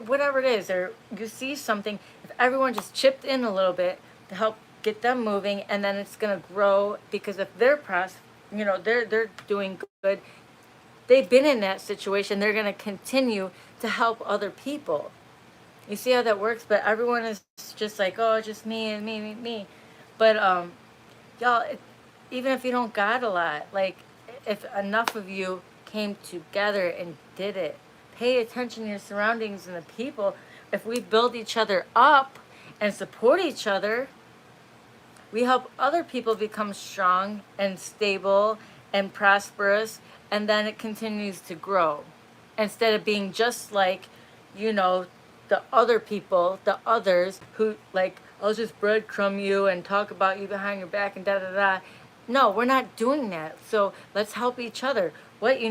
whatever it is, or you see something, if everyone just chipped in a little bit to help get them moving, and then it's going to grow, because if they're they're doing good, they've been in that situation, they're going to continue to help other people. You see how that works? But everyone is just like, oh, just me and me. But y'all, even if you don't got a lot, like, if enough of you came together and did it, pay attention to your surroundings and the people. If we build each other up and support each other, we help other people become strong and stable and prosperous, and then it continues to grow. Instead of being just like, you know, the other people, the others who, like, I'll just breadcrumb you and talk about you behind your back and da-da-da. No, we're not doing that. So let's help each other. What do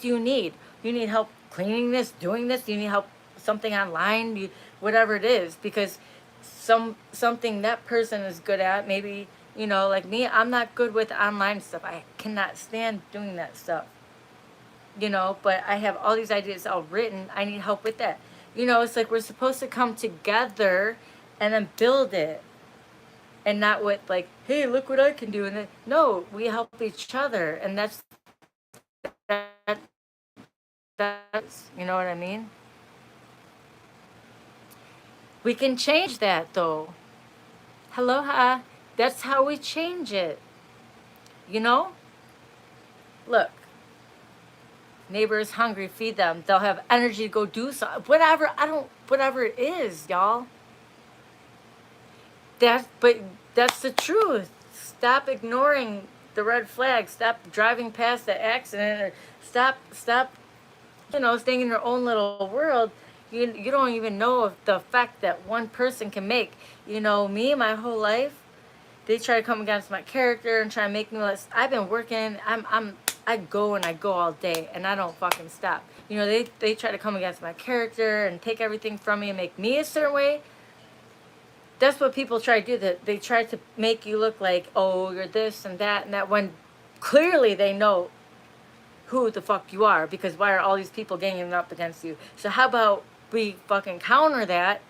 you need? You need help cleaning this, doing this? You need help something online? Whatever it is, because something that person is good at, maybe, you know, like me, I'm not good with online stuff. I cannot stand doing that stuff. You know, but I have all these ideas all written. I need help with that. You know, it's like we're supposed to come together and then build it. And not with like, hey, look what I can do. And then, no, we help each other. And that's, you know what I mean? We can change that, though. Aloha. That's how we change it. You know? Look. Neighbor is hungry, feed them. They'll have energy to go do something. Whatever it is, y'all. But that's the truth. Stop ignoring the red flag. Stop driving past the accident, or stop, you know, staying in your own little world. You don't even know of the effect that one person can make. You know, me, my whole life, they try to come against my character and try to make me less. I've been working. I go all day, and I don't fucking stop. You know, they try to come against my character and take everything from me and make me a certain way. That's what people try to do. That they try to make you look like, oh, you're this and that, when clearly they know who the fuck you are, because why are all these people ganging up against you? So how about we fucking counter that,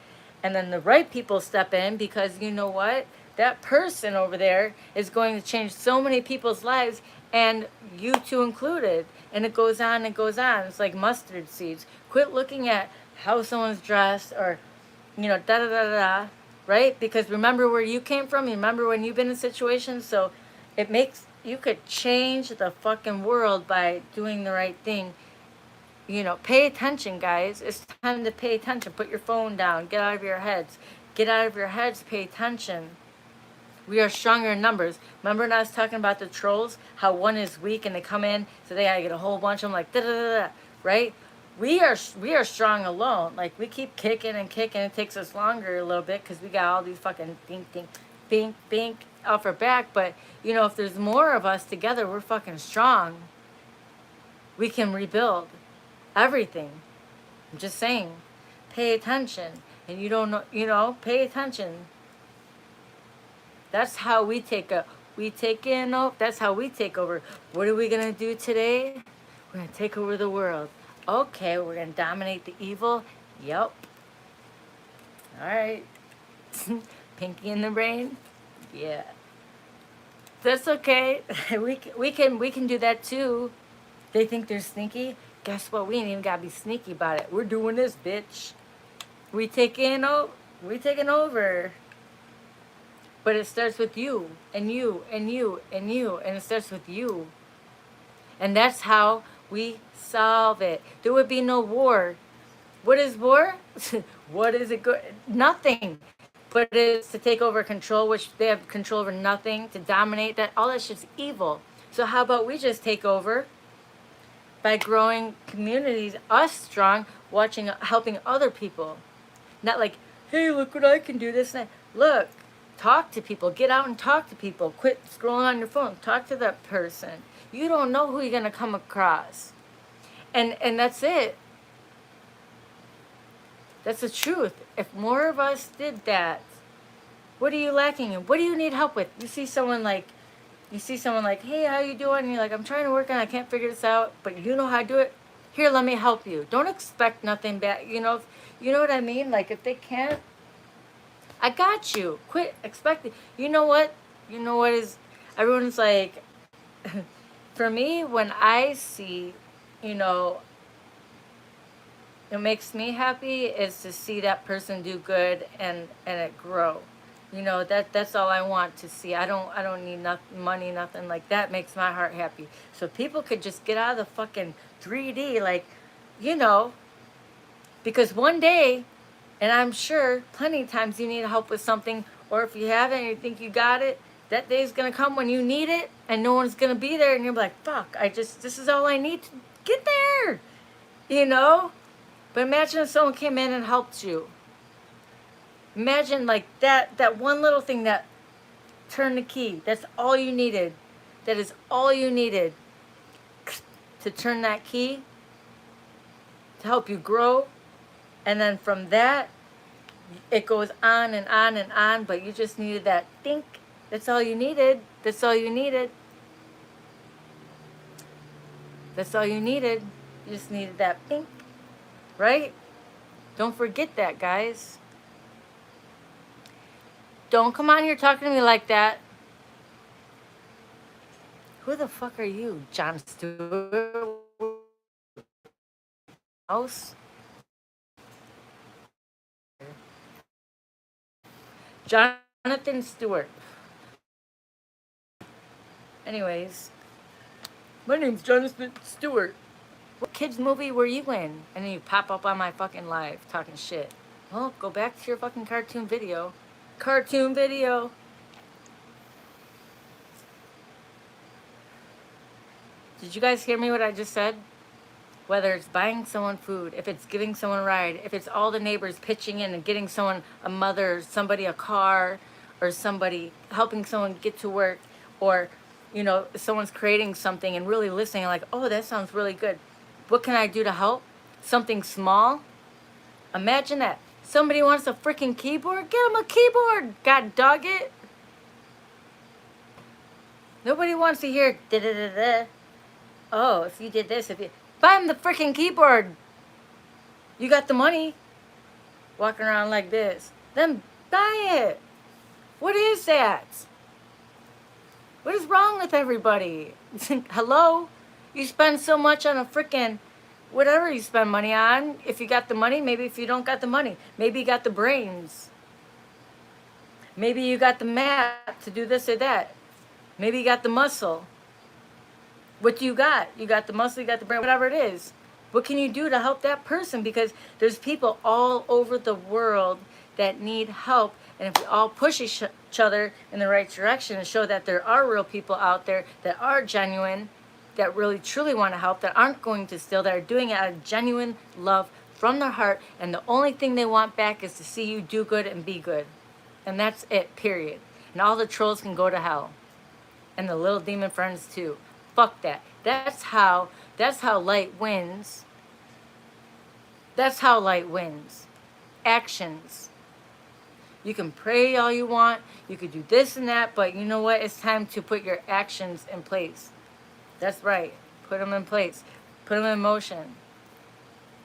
and then the right people step in, because you know what? That person over there is going to change so many people's lives, and you too included. And it goes on and goes on. It's like mustard seeds. Quit looking at how someone's dressed, or, you know, da-da-da-da-da, right? Because remember where you came from. You remember when you've been in situations. So you could change the fucking world by doing the right thing. You know, pay attention, guys. It's time to pay attention. Put your phone down. Get out of your heads. Get out of your heads. Pay attention. We are stronger in numbers. Remember when I was talking about the trolls? How one is weak and they come in, so they gotta get a whole bunch of them, like da-da-da-da, right? We are strong alone. Like, we keep kicking and kicking. It takes us longer a little bit because we got all these fucking bink off our back. But, you know, if there's more of us together, we're fucking strong. We can rebuild everything. I'm just saying. Pay attention. And you don't know, you know, pay attention. That's how we take over. What are we going to do today? We're going to take over the world. Okay, we're going to dominate the evil. Yep. All right. Pinky in the brain. Yeah. That's okay. we can do that too. They think they're sneaky. Guess what? We ain't even gotta be sneaky about it. We're doing this, bitch. We taking over. But it starts with you and you and you and you, and it starts with you. And that's how we solve it. There would be no war. What is war? What is it? Nothing. But it's to take over control, which they have control over nothing, to dominate that. All that shit's evil. So how about we just take over by growing communities, us strong, helping other people. Not like, hey, look what I can do this and that. Look, talk to people. Get out and talk to people. Quit scrolling on your phone. Talk to that person. You don't know who you're going to come across. And that's it. That's the truth. If more of us did that, what are you lacking in? What do you need help with? You see someone like, hey, how you doing? And you're like, I'm trying to work on it. I can't figure this out, but you know how to do it. Here, let me help you. Don't expect nothing back. You know what I mean? Like, if they can't, I got you. Quit expecting. You know what? Everyone's like, for me, when I see, it makes me happy is to see that person do good and it grow. That's all I want to see. I don't need money, nothing like that. Makes my heart happy. So people could just get out of the fucking 3D, like, because one day, and I'm sure plenty of times you need help with something, or if you haven't and you think you got it, that day's gonna come when you need it and no one's gonna be there, and you're like, fuck, this is all I need to get there, But imagine if someone came in and helped you. Imagine like that one little thing that turned the key. That's all you needed. That is all you needed to turn that key, to help you grow. And then from that, it goes on and on and on, but you just needed that think. That's all you needed. That's all you needed. That's all you needed. You just needed that think. Right? Don't forget that, guys. Don't come on here talking to me like that. Who the fuck are you, John Stewart? House? Jonathan Stewart. Anyways, my name's Jonathan Stewart. What kids movie were you in? And then you pop up on my fucking live talking shit. Well, go back to your fucking cartoon video. Cartoon video. Did you guys hear me what I just said? Whether it's buying someone food, if it's giving someone a ride, if it's all the neighbors pitching in and getting someone, a mother, somebody a car, or somebody helping someone get to work, or, someone's creating something and really listening, like, oh, that sounds really good. What can I do to help? Something small? Imagine that. Somebody wants a freaking keyboard? Get them a keyboard! God dog it! Nobody wants to hear da-da-da-da. Oh, if you did this, buy them the freaking keyboard! You got the money. Walking around like this. Then buy it! What is that? What is wrong with everybody? Hello? You spend so much on a freaking whatever you spend money on. If you got the money, maybe if you don't got the money. Maybe you got the brains. Maybe you got the map to do this or that. Maybe you got the muscle. What do you got? You got the muscle, you got the brain, whatever it is. What can you do to help that person? Because there's people all over the world that need help. And if we all push each other in the right direction and show that there are real people out there that are genuine, that really truly want to help, that aren't going to steal, that are doing it out of genuine love from their heart, and the only thing they want back is to see you do good and be good. And that's it, period. And all the trolls can go to hell. And the little demon friends too. Fuck that. That's how light wins. That's how light wins. Actions. You can pray all you want, you could do this and that, but you know what? It's time to put your actions in place. That's right. Put them in place. put them in motion,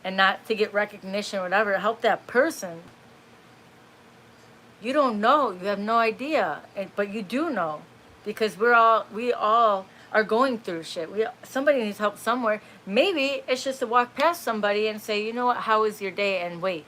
and not to get recognition or whatever. Help that person. You don't know. You have no idea, but you do know, because we all are going through shit. Somebody needs help somewhere. Maybe it's just to walk past somebody and say, you know what, how was your day, and wait,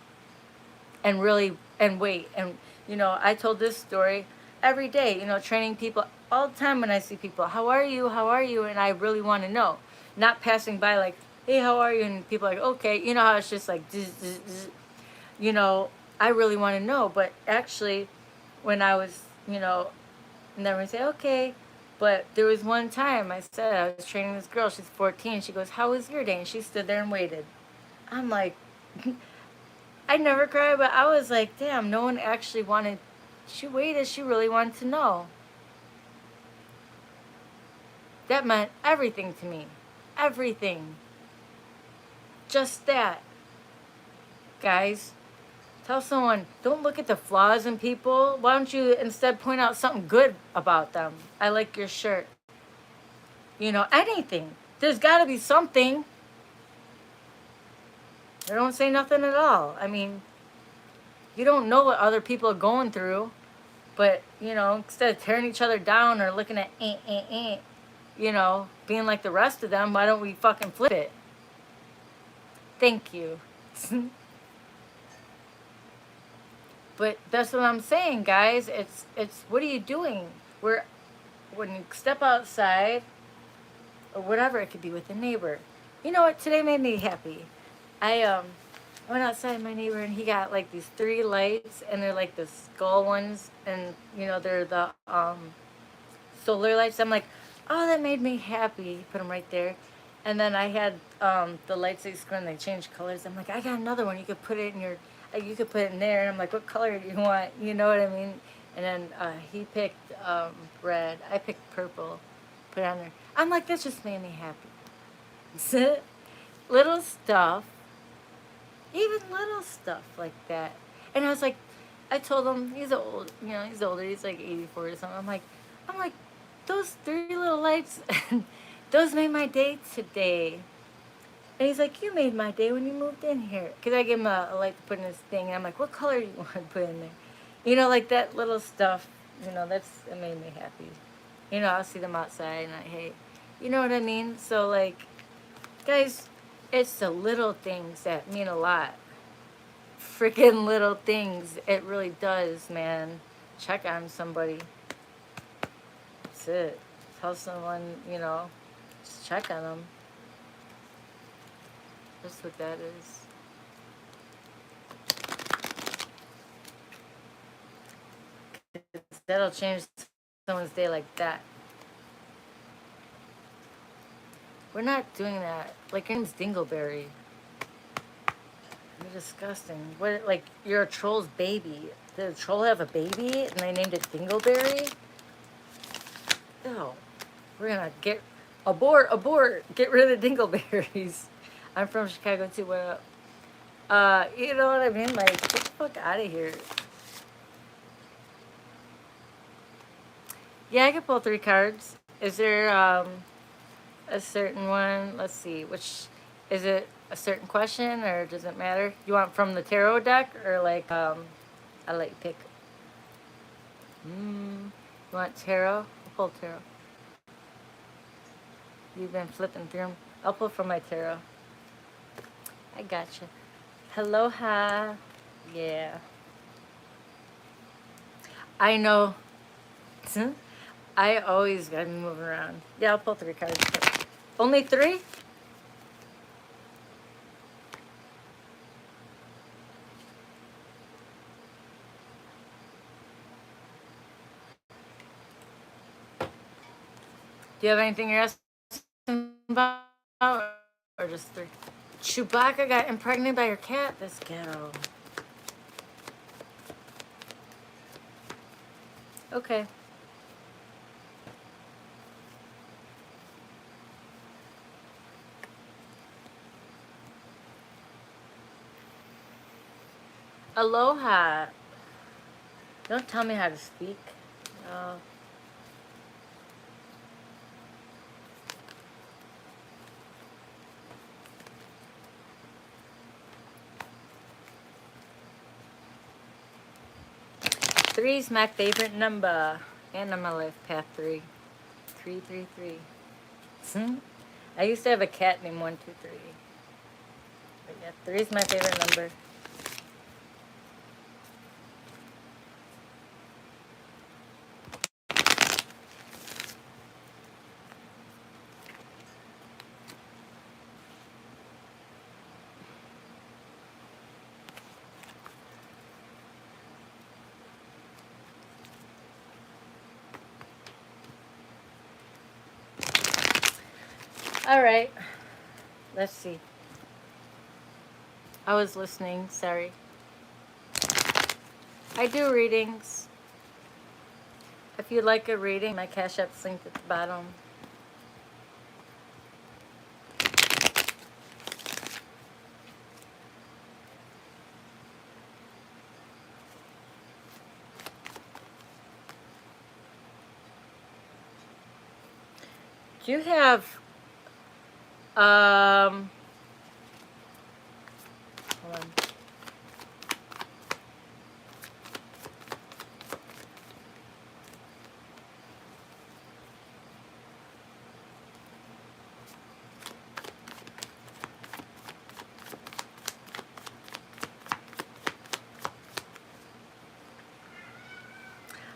and really, and wait, and I told this story every day. Training people all the time when I see people. How are you? How are you? And I really want to know, not passing by like, hey, how are you? And people are like, okay, how it's just like, zzz, zzz, zzz. I really want to know. But actually, when I was, and then we say, okay. But there was one time I said, I was training this girl, she's 14. She goes, how was your day? And she stood there and waited. I'm like, I never cried, but I was like, damn, no one actually wanted, she waited, she really wanted to know. That meant everything to me. Everything. Just that. Guys, tell someone, don't look at the flaws in people. Why don't you instead point out something good about them? I like your shirt. Anything. There's got to be something. They don't say nothing at all. I mean, you don't know what other people are going through. But, instead of tearing each other down or looking at being like the rest of them, why don't we fucking flip it? Thank you. But that's what I'm saying, guys. It's what are you doing? When you step outside, or whatever, it could be with a neighbor. You know what? Today made me happy. I went outside with my neighbor, and he got like these 3 lights, and they're like the skull ones, and they're the solar lights. I'm like, oh, that made me happy. Put them right there. And then I had the lights that you screw, and they change colors. I'm like, I got another one. You could put it in you could put it in there. And I'm like, what color do you want? You know what I mean? And then he picked red. I picked purple. Put it on there. I'm like, that just made me happy. Little stuff. Even little stuff like that. And I was like, I told him, he's old, he's older. He's like 84 or something. I'm like, those 3 little lights, those made my day today. And he's like, you made my day when you moved in here. Because I gave him a light to put in his thing. And I'm like, what color do you want to put in there? Like that little stuff, it made me happy. I'll see them outside and hey, you know what I mean? So like, guys, it's the little things that mean a lot. Freaking little things. It really does, man. Check on somebody. That's it. Tell someone, just check on them. That's what that is. That'll change someone's day like that. We're not doing that. Like, your name's Dingleberry. You're disgusting. What? Like, you're a troll's baby. Did a troll have a baby and they named it Dingleberry? Ew. We're gonna abort, get rid of the Dingleberries. I'm from Chicago too, what up? You know what I mean? Like, get the fuck out of here. Yeah, I can pull 3 cards. Is there a certain one? Let's see. Which, is it a certain question or does it matter? You want from the tarot deck or like, I'll let you pick. You want tarot? I'll pull tarot. You've been flipping through them. I'll pull from my tarot. I gotcha. Aloha. Yeah. I know. I always gotta be moving around. Yeah, I'll pull 3 cards. Only 3? Do you have anything you're asking about? Or just 3? Chewbacca got impregnated by your cat? That's ghetto. Okay. Aloha. Don't tell me how to speak. Oh. Three's my favorite number. And on my life path 3. 333. I used to have a cat named 123. But yeah, 3's my favorite number. All right. Let's see. I was listening. Sorry. I do readings. If you'd like a reading, my Cash App's linked at the bottom. Do you have hold on.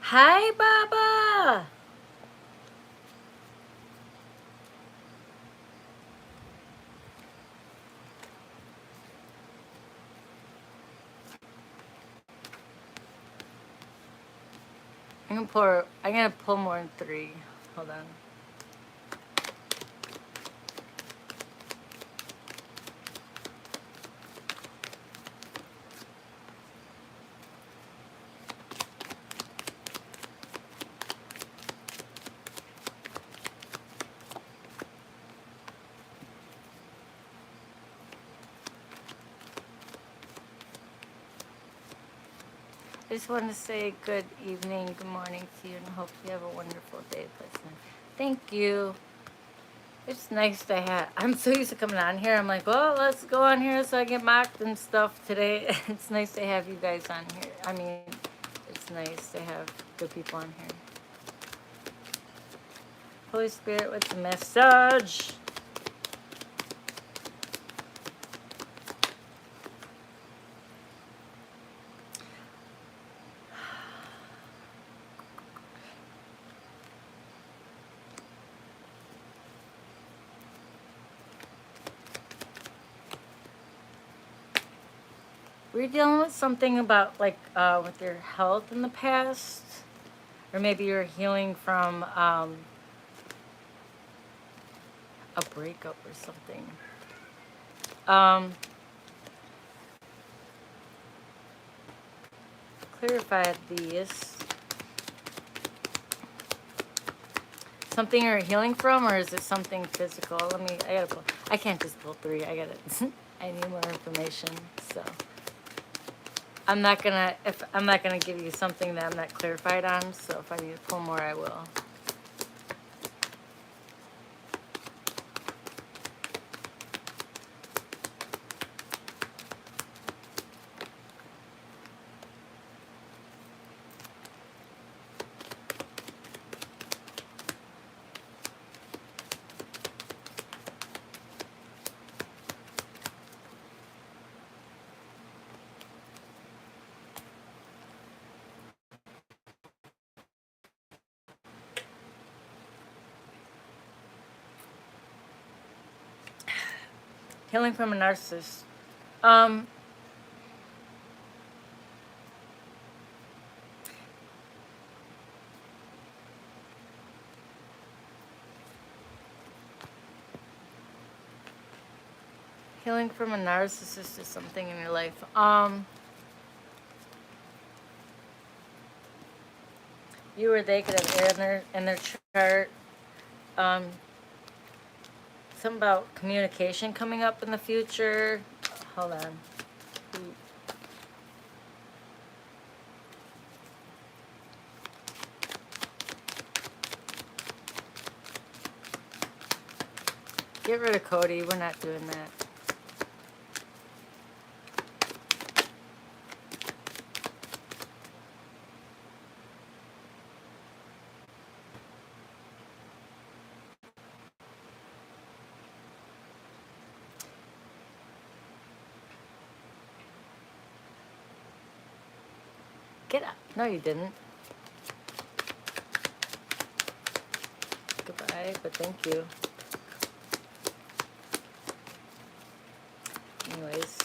Hi, Baba. I'm gonna pull more than 3. Hold on. I just want to say good evening, good morning to you, and hope you have a wonderful day, listening. Thank you. It's nice to have. I'm so used to coming on here. I'm like, well, let's go on here so I get mocked and stuff today. It's nice to have you guys on here. I mean, it's nice to have good people on here. Holy Spirit, what's the message? Were you dealing with something about, like, with your health in the past? Or maybe you're healing from a breakup or something. Clarify these. Something you're healing from, or is it something physical? I gotta pull. I can't just pull 3. I need more information, so. I'm not gonna give you something that I'm not clarified on, so if I need to pull more, I will. Healing from a narcissist. Healing from a narcissist is something in your life. You or they could have air in their chart. Something about communication coming up in the future. Hold on. Get rid of Cody. We're not doing that. Get up. No, you didn't. Goodbye, but thank you. Anyways.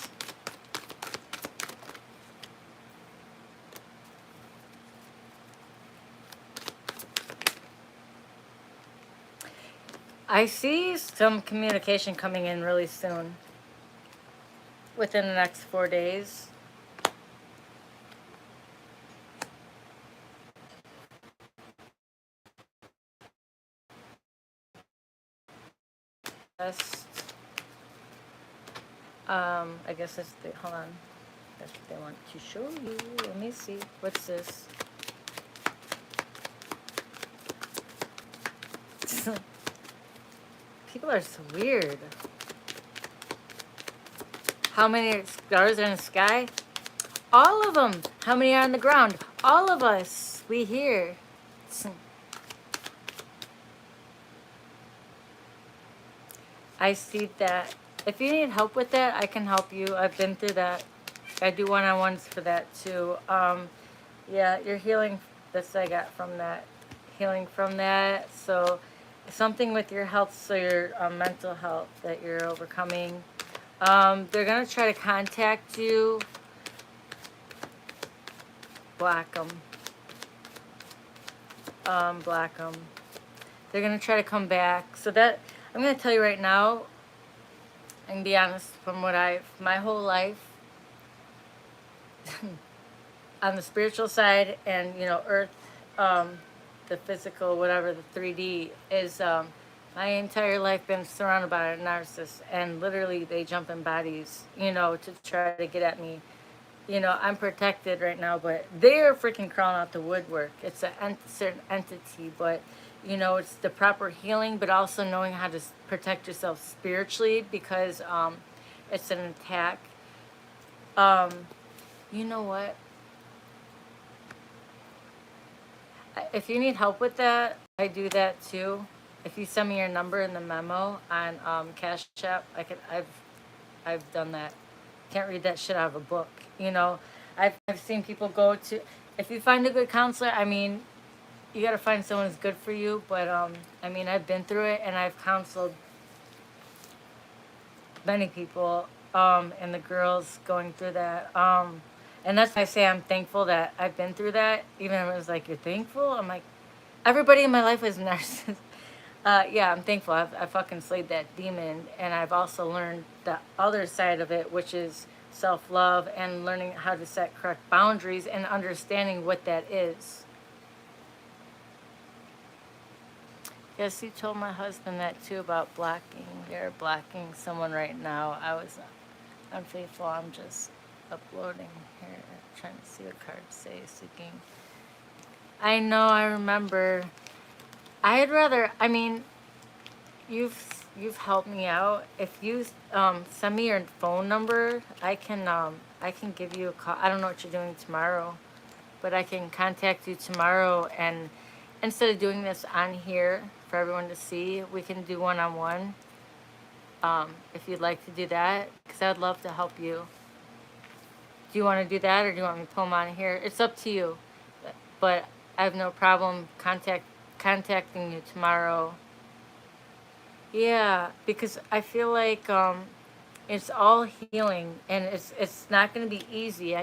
I see some communication coming in really soon. Within the next 4 days. I guess that's the, hold on. That's what they want to show you. Let me see. What's this? People are so weird. How many stars are in the sky? All of them. How many are on the ground? All of us. We here. I see that. If you need help with that, I can help you. I've been through that. I do one-on-ones for that too. Yeah, you're healing. That's what I got from that. Healing from that. So something with your health, so your mental health that you're overcoming. They're going to try to contact you. Block them. Block them. They're going to try to come back. So that, I'm going to tell you right now, and be honest, from what my whole life, on the spiritual side and, earth, the physical, whatever, the 3D, is my entire life been surrounded by a narcissist. And literally they jump in bodies, to try to get at me. I'm protected right now, but they're freaking crawling out the woodwork. It's a certain entity, but it's the proper healing, but also knowing how to protect yourself spiritually, because it's an attack. You know what? If you need help with that, I do that too. If you send me your number in the memo on Cash App, I've done that. Can't read that shit out of a book. I've seen people go to, if you find a good counselor, you got to find someone who's good for you. But I've been through it, and I've counseled many people, and the girls going through that. And that's why I say I'm thankful that I've been through that. Even if it was like, you're thankful? I'm like, everybody in my life is a narcissist. Yeah, I'm thankful. I've fucking slayed that demon, and I've also learned the other side of it, which is self-love and learning how to set correct boundaries and understanding what that is. Yes, you told my husband that too about blocking. You're blocking someone right now. I was unfaithful. I'm just uploading here, trying to see what cards say. Seeking. I know. I remember. I'd rather. You've helped me out. If you send me your phone number, I can give you a call. I don't know what you're doing tomorrow, but I can contact you tomorrow, and instead of doing this on here for everyone to see, we can do one-on-one. If you'd like to do that, because I'd love to help you. Do you want to do that, or do you want me to pull them on here? It's up to you. But I have no problem contacting you tomorrow. Yeah, because I feel like it's all healing, and it's not going to be easy.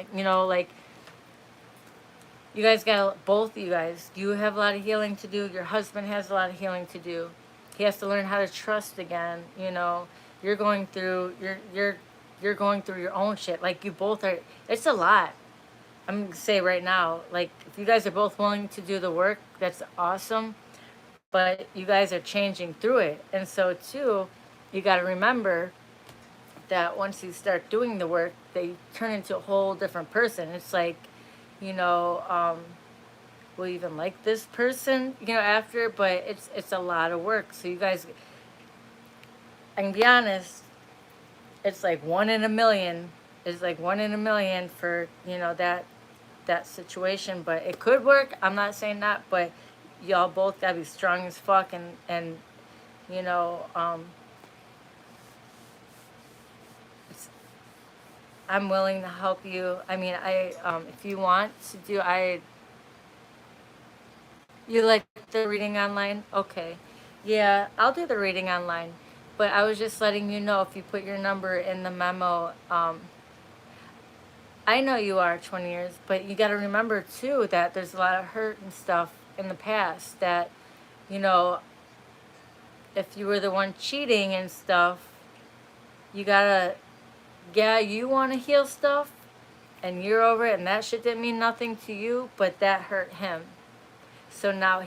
You guys both of you guys, you have a lot of healing to do. Your husband has a lot of healing to do. He has to learn how to trust again. You're going through you're going through your own shit. Like, you both are. It's a lot. I'm going to say right now, like, if you guys are both willing to do the work, that's awesome. But you guys are changing through it. And so too, you got to remember that once you start doing the work, they turn into a whole different person. It's like, will you even like this person, after? But it's a lot of work. So you guys, I can be honest, it's like 1 in a million. It's like 1 in a million for, that situation. But it could work. I'm not saying that, but y'all both gotta be strong as fuck, and I'm willing to help you. I mean, if you want to do, you like the reading online? Okay. Yeah, I'll do the reading online. But I was just letting you know, if you put your number in the memo, I know you are 20 years, but you got to remember too that there's a lot of hurt and stuff in the past that, you know, if you were the one cheating and stuff, you gotta, yeah, you want to heal stuff and you're over it and that shit didn't mean nothing to you, but that hurt him. So now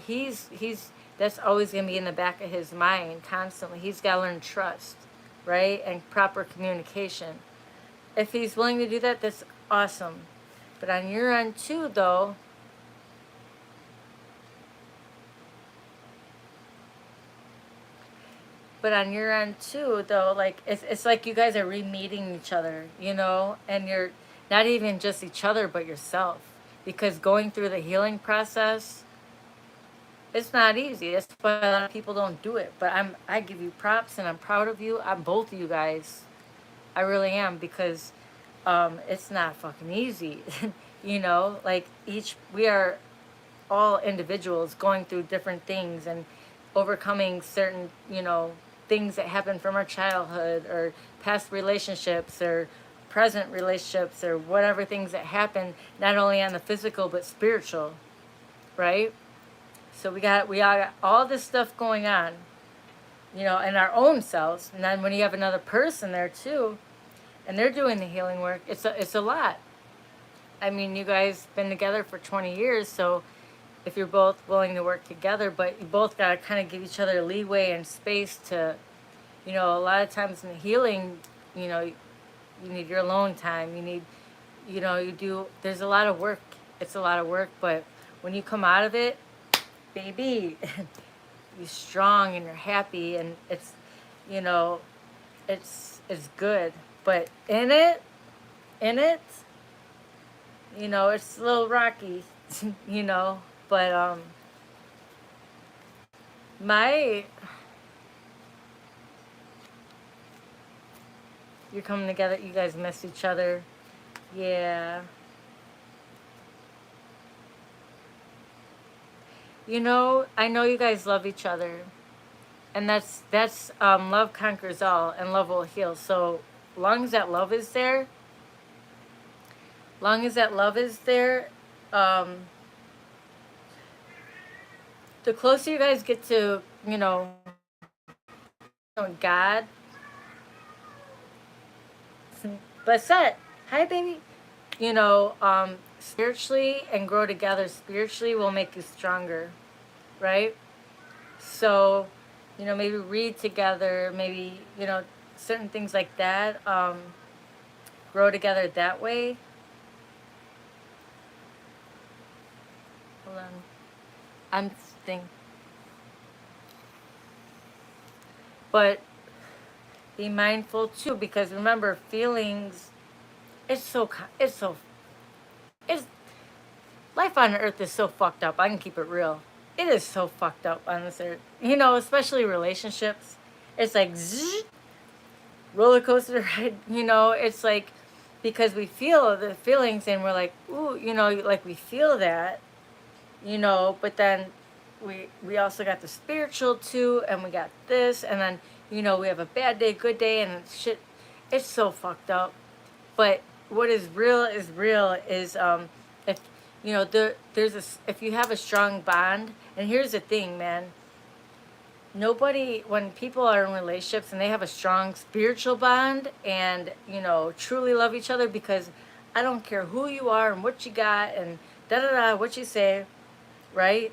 that's always going to be in the back of his mind constantly. He's got to learn trust, right? And proper communication. If he's willing to do that, that's awesome. But on your end too, though, like it's like you guys are re-meeting each other, you know, and you're not even just each other, but yourself. Because going through the healing process, it's not easy. That's why a lot of people don't do it. But I give you props and I'm proud of you. I'm both of you guys. I really am, because it's not fucking easy. You know, like we are all individuals going through different things and overcoming certain, you know, things that happen from our childhood or past relationships or present relationships or whatever things that happen, not only on the physical but spiritual, right? So we all got all this stuff going on, you know, in our own selves. And then when you have another person there too, and they're doing the healing work, it's a lot. I mean, you guys been together for 20 years, so if you're both willing to work together, but you both got to kind of give each other leeway and space to, you know, a lot of times in healing, you know, you need your alone time. You need, you know, there's a lot of work. It's a lot of work, but when you come out of it, baby, you're strong and you're happy, and it's, you know, it's good. But in it, you know, it's a little rocky, you know. But my you're coming together. You guys miss each other. Yeah. You know, I know you guys love each other. And that's love conquers all, and love will heal. So long as that love is there, um, the closer you guys get to, you know, God, but set, hi baby, you know, spiritually, and grow together spiritually will make you stronger, right? So, you know, maybe read together, maybe, you know, certain things like that, grow together that way. Hold on. I'm thinking. But be mindful too, because remember, feelings, it's so, it's, life on earth is so fucked up. I can keep it real. It is so fucked up on this earth. You know, especially relationships. It's like, zzz, roller coaster ride, you know, it's like, because we feel the feelings and we're like, ooh, you know, like we feel that, you know, but then we also got the spiritual too, and we got this, and then, you know, we have a bad day, good day, and shit, it's so fucked up. But what is real is if, you know, if you have a strong bond, and here's the thing, man, when people are in relationships and they have a strong spiritual bond and, you know, truly love each other, because I don't care who you are and what you got and da-da-da, what you say, right?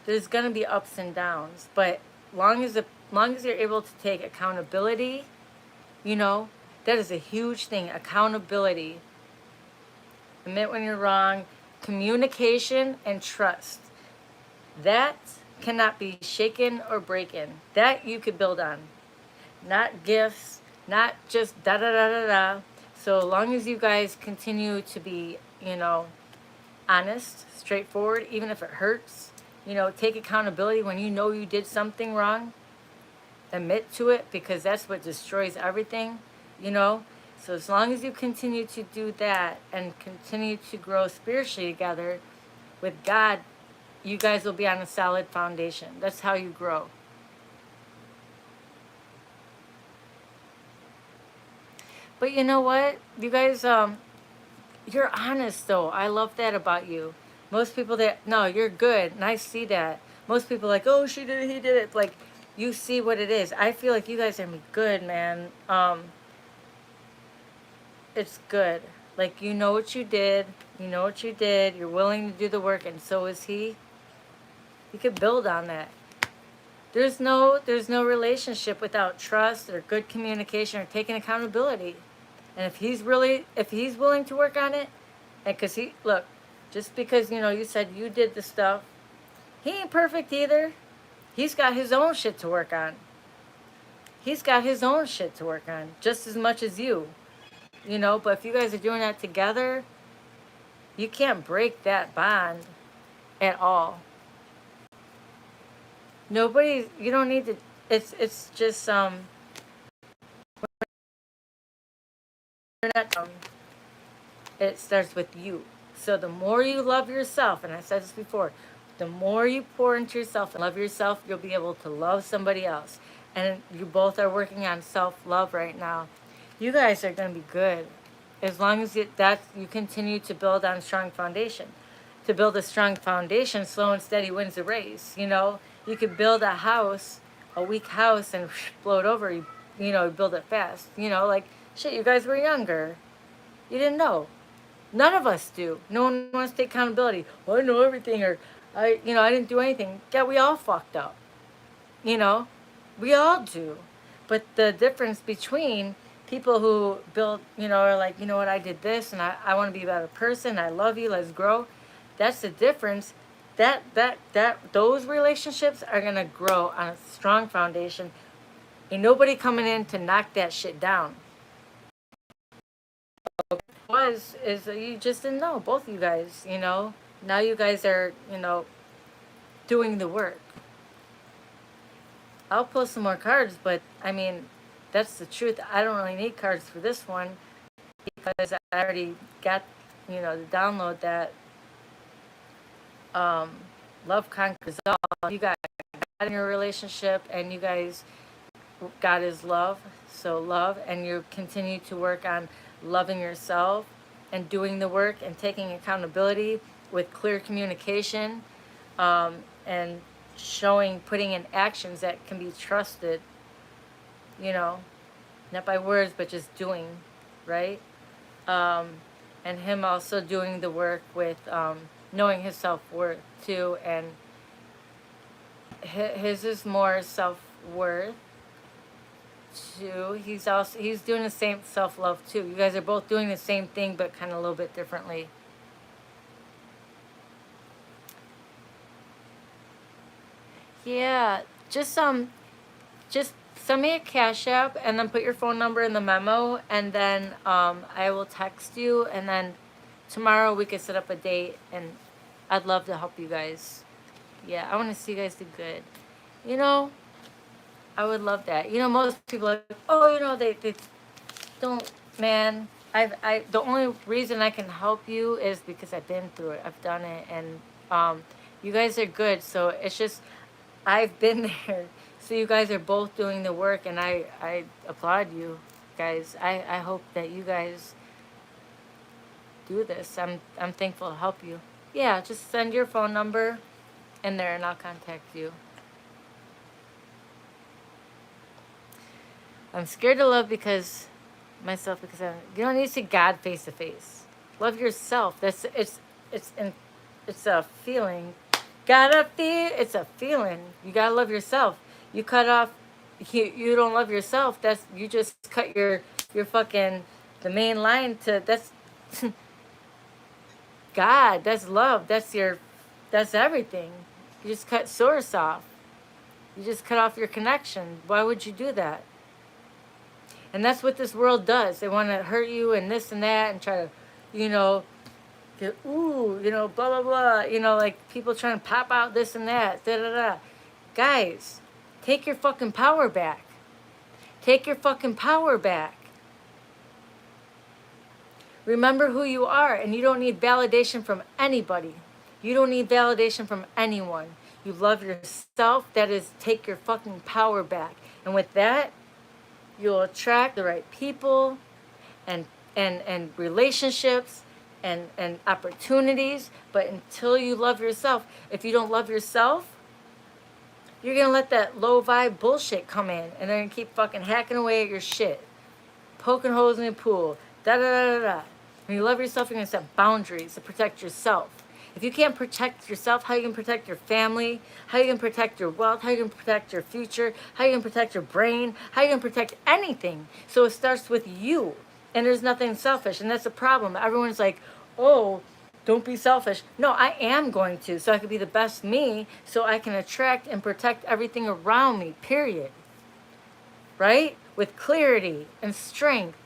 There's going to be ups and downs, but long as you're able to take accountability, you know, that is a huge thing. Accountability. Admit when you're wrong. Communication and trust. That cannot be shaken or broken. That you could build on. Not gifts, not just da da da da da. So long as you guys continue to be, you know, honest, straightforward, even if it hurts, you know, take accountability when you know you did something wrong. Admit to it, because that's what destroys everything, you know. So as long as you continue to do that and continue to grow spiritually together with God, you guys will be on a solid foundation. That's how you grow. But you know what? You guys, you're honest though. I love that about you. Most people that, no, you're good. And I see that. Most people are like, oh, she did it, he did it. Like, you see what it is. I feel like you guys are good, man. It's good. Like, you know what you did. You know what you did. You're willing to do the work, and so is he. You could build on that. There's no relationship without trust or good communication or taking accountability. And if he's willing to work on it, and because look, just because, you said you did the stuff, he ain't perfect either. He's got his own shit to work on. He's got his own shit to work on just as much as you. But if you guys are doing that together, you can't break that bond at all. You don't need to, it's just, it starts with you. So the more you love yourself, and I said this before, the more you pour into yourself and love yourself, you'll be able to love somebody else. And you both are working on self-love right now. You guys are going to be good. As long as you continue to build on a strong foundation. To build a strong foundation, slow and steady wins the race. You could build a house, a weak house, and blow it over. You build it fast. Like, shit, you guys were younger. You didn't know. None of us do. No one wants to take accountability. Well, I know everything, or I didn't do anything. Yeah, we all fucked up. We all do. But the difference between people who build, are like, you know what, I did this, and I want to be a better person. I love you. Let's grow. That's the difference. Those relationships are gonna grow on a strong foundation. Ain't nobody coming in to knock that shit down. Is you just didn't know, both of you guys. Now you guys are doing the work. I'll pull some more cards, but I mean, that's the truth. I don't really need cards for this one because I already got the download that love conquers all. You got God in your relationship, and you guys, God is love. So love, and you continue to work on loving yourself and doing the work and taking accountability with clear communication, and putting in actions that can be trusted, not by words, but just doing, right? And him also doing the work with knowing his self-worth too, and his is more self-worth too. He's doing the same self-love too. You guys are both doing the same thing, but kind of a little bit differently. Yeah, just send me a Cash App and then put your phone number in the memo, and then I will text you, and then tomorrow we could set up a date, and I'd love to help you guys. Yeah, I want to see you guys do good. I would love that. Most people are like, oh, they don't, man. The only reason I can help you is because I've been through it. I've done it, and you guys are good. So it's just, I've been there. So you guys are both doing the work, and I applaud you guys. I hope that you guys do this. I'm thankful to help you. Yeah, just send your phone number in there, and I'll contact you. I'm scared to love myself because you don't need to see God face to face. Love yourself. It's a feeling. It's a feeling. You gotta love yourself. You cut off. You don't love yourself. You just cut your fucking the main line to that's God. That's love. That's everything. You just cut source off. You just cut off your connection. Why would you do that? And that's what this world does. They want to hurt you and this and that, and try to, get, blah, blah, blah. Like people trying to pop out this and that, da, da, da. Guys, take your fucking power back. Take your fucking power back. Remember who you are, and you don't need validation from anybody. You don't need validation from anyone. You love yourself. That is, take your fucking power back. And with that, you'll attract the right people and and relationships and opportunities. But until you love yourself, if you don't love yourself, you're gonna let that low vibe bullshit come in, and they're gonna keep fucking hacking away at your shit, poking holes in the pool, da da da da da. When you love yourself, you're gonna set boundaries to protect yourself. If you can't protect yourself, how you can protect your family? How you can protect your wealth? How you can protect your future? How you can protect your brain? How you can protect anything? So it starts with you, and there's nothing selfish, and that's the problem. Everyone's like, oh, don't be selfish. No, I am going to, so I can be the best me, so I can attract and protect everything around me, period. Right? With clarity and strength.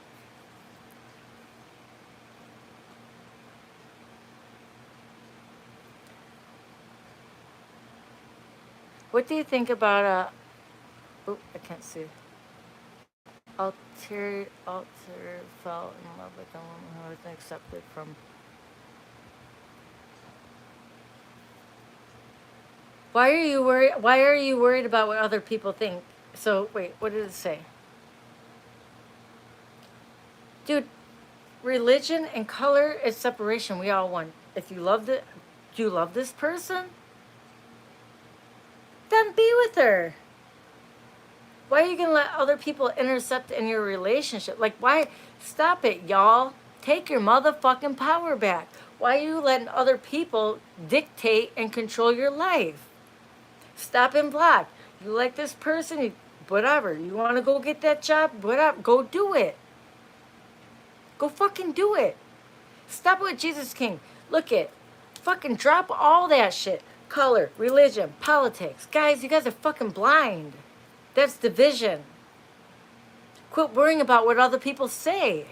What do you think about I can't see. Alter fell in love with a woman who was accepted from. Why are you worried? Why are you worried about what other people think? So wait, what did it say? Dude, religion and color is separation. We all want. If you love the, do you love this person? Then be with her. Why are you gonna let other people intercept in your relationship? Like, why? Stop it, y'all. Take your motherfucking power back. Why are you letting other people dictate and control your life? Stop and block. You like this person, whatever. You want to go get that job, whatever. Go do it. Go fucking do it. Stop with Jesus King. Look it. Fucking drop all that shit. Color, religion, politics. Guys, you guys are fucking blind. That's division. Quit worrying about what other people say.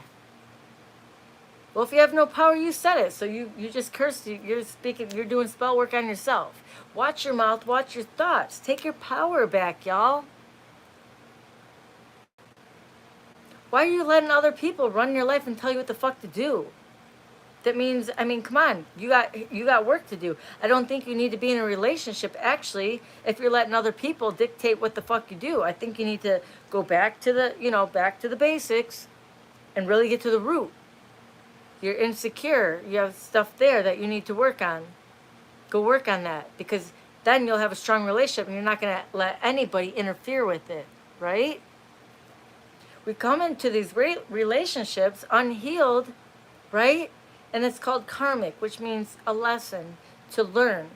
Well, if you have no power, you said it. So you just cursed. You're speaking. You're doing spell work on yourself. Watch your mouth. Watch your thoughts. Take your power back, y'all. Why are you letting other people run your life and tell you what the fuck to do? That means, I mean, come on, you got work to do. I don't think you need to be in a relationship, actually, if you're letting other people dictate what the fuck you do. I think you need to go back to the basics and really get to the root. You're insecure. You have stuff there that you need to work on. Go work on that, because then you'll have a strong relationship and you're not going to let anybody interfere with it, right? We come into these relationships unhealed, right? And it's called karmic, which means a lesson to learn.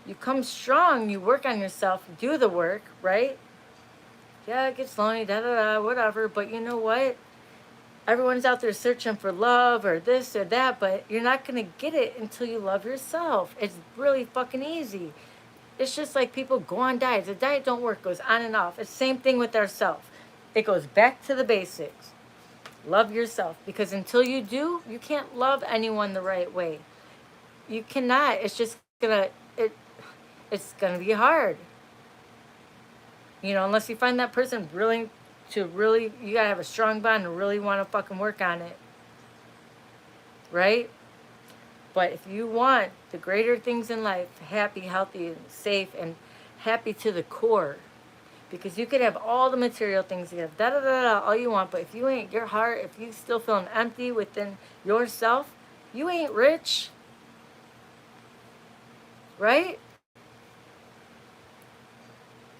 You come strong, you work on yourself, do the work, right? Yeah, it gets lonely, whatever. But you know what? Everyone's out there searching for love or this or that, but you're not going to get it until you love yourself. It's really fucking easy. It's just like people go on diets. The diet don't work, goes on and off. It's the same thing with ourselves. It goes back to the basics. Love yourself, because until you do, you can't love anyone the right way. You cannot. It's just it's gonna be hard. You know, unless you find that person you gotta have a strong bond and really want to fucking work on it, right? But if you want the greater things in life, happy, healthy, and safe, and happy to the core, because you could have all the material things, you have all you want, but if you ain't, your heart, if you still feeling empty within yourself, you ain't rich. Right?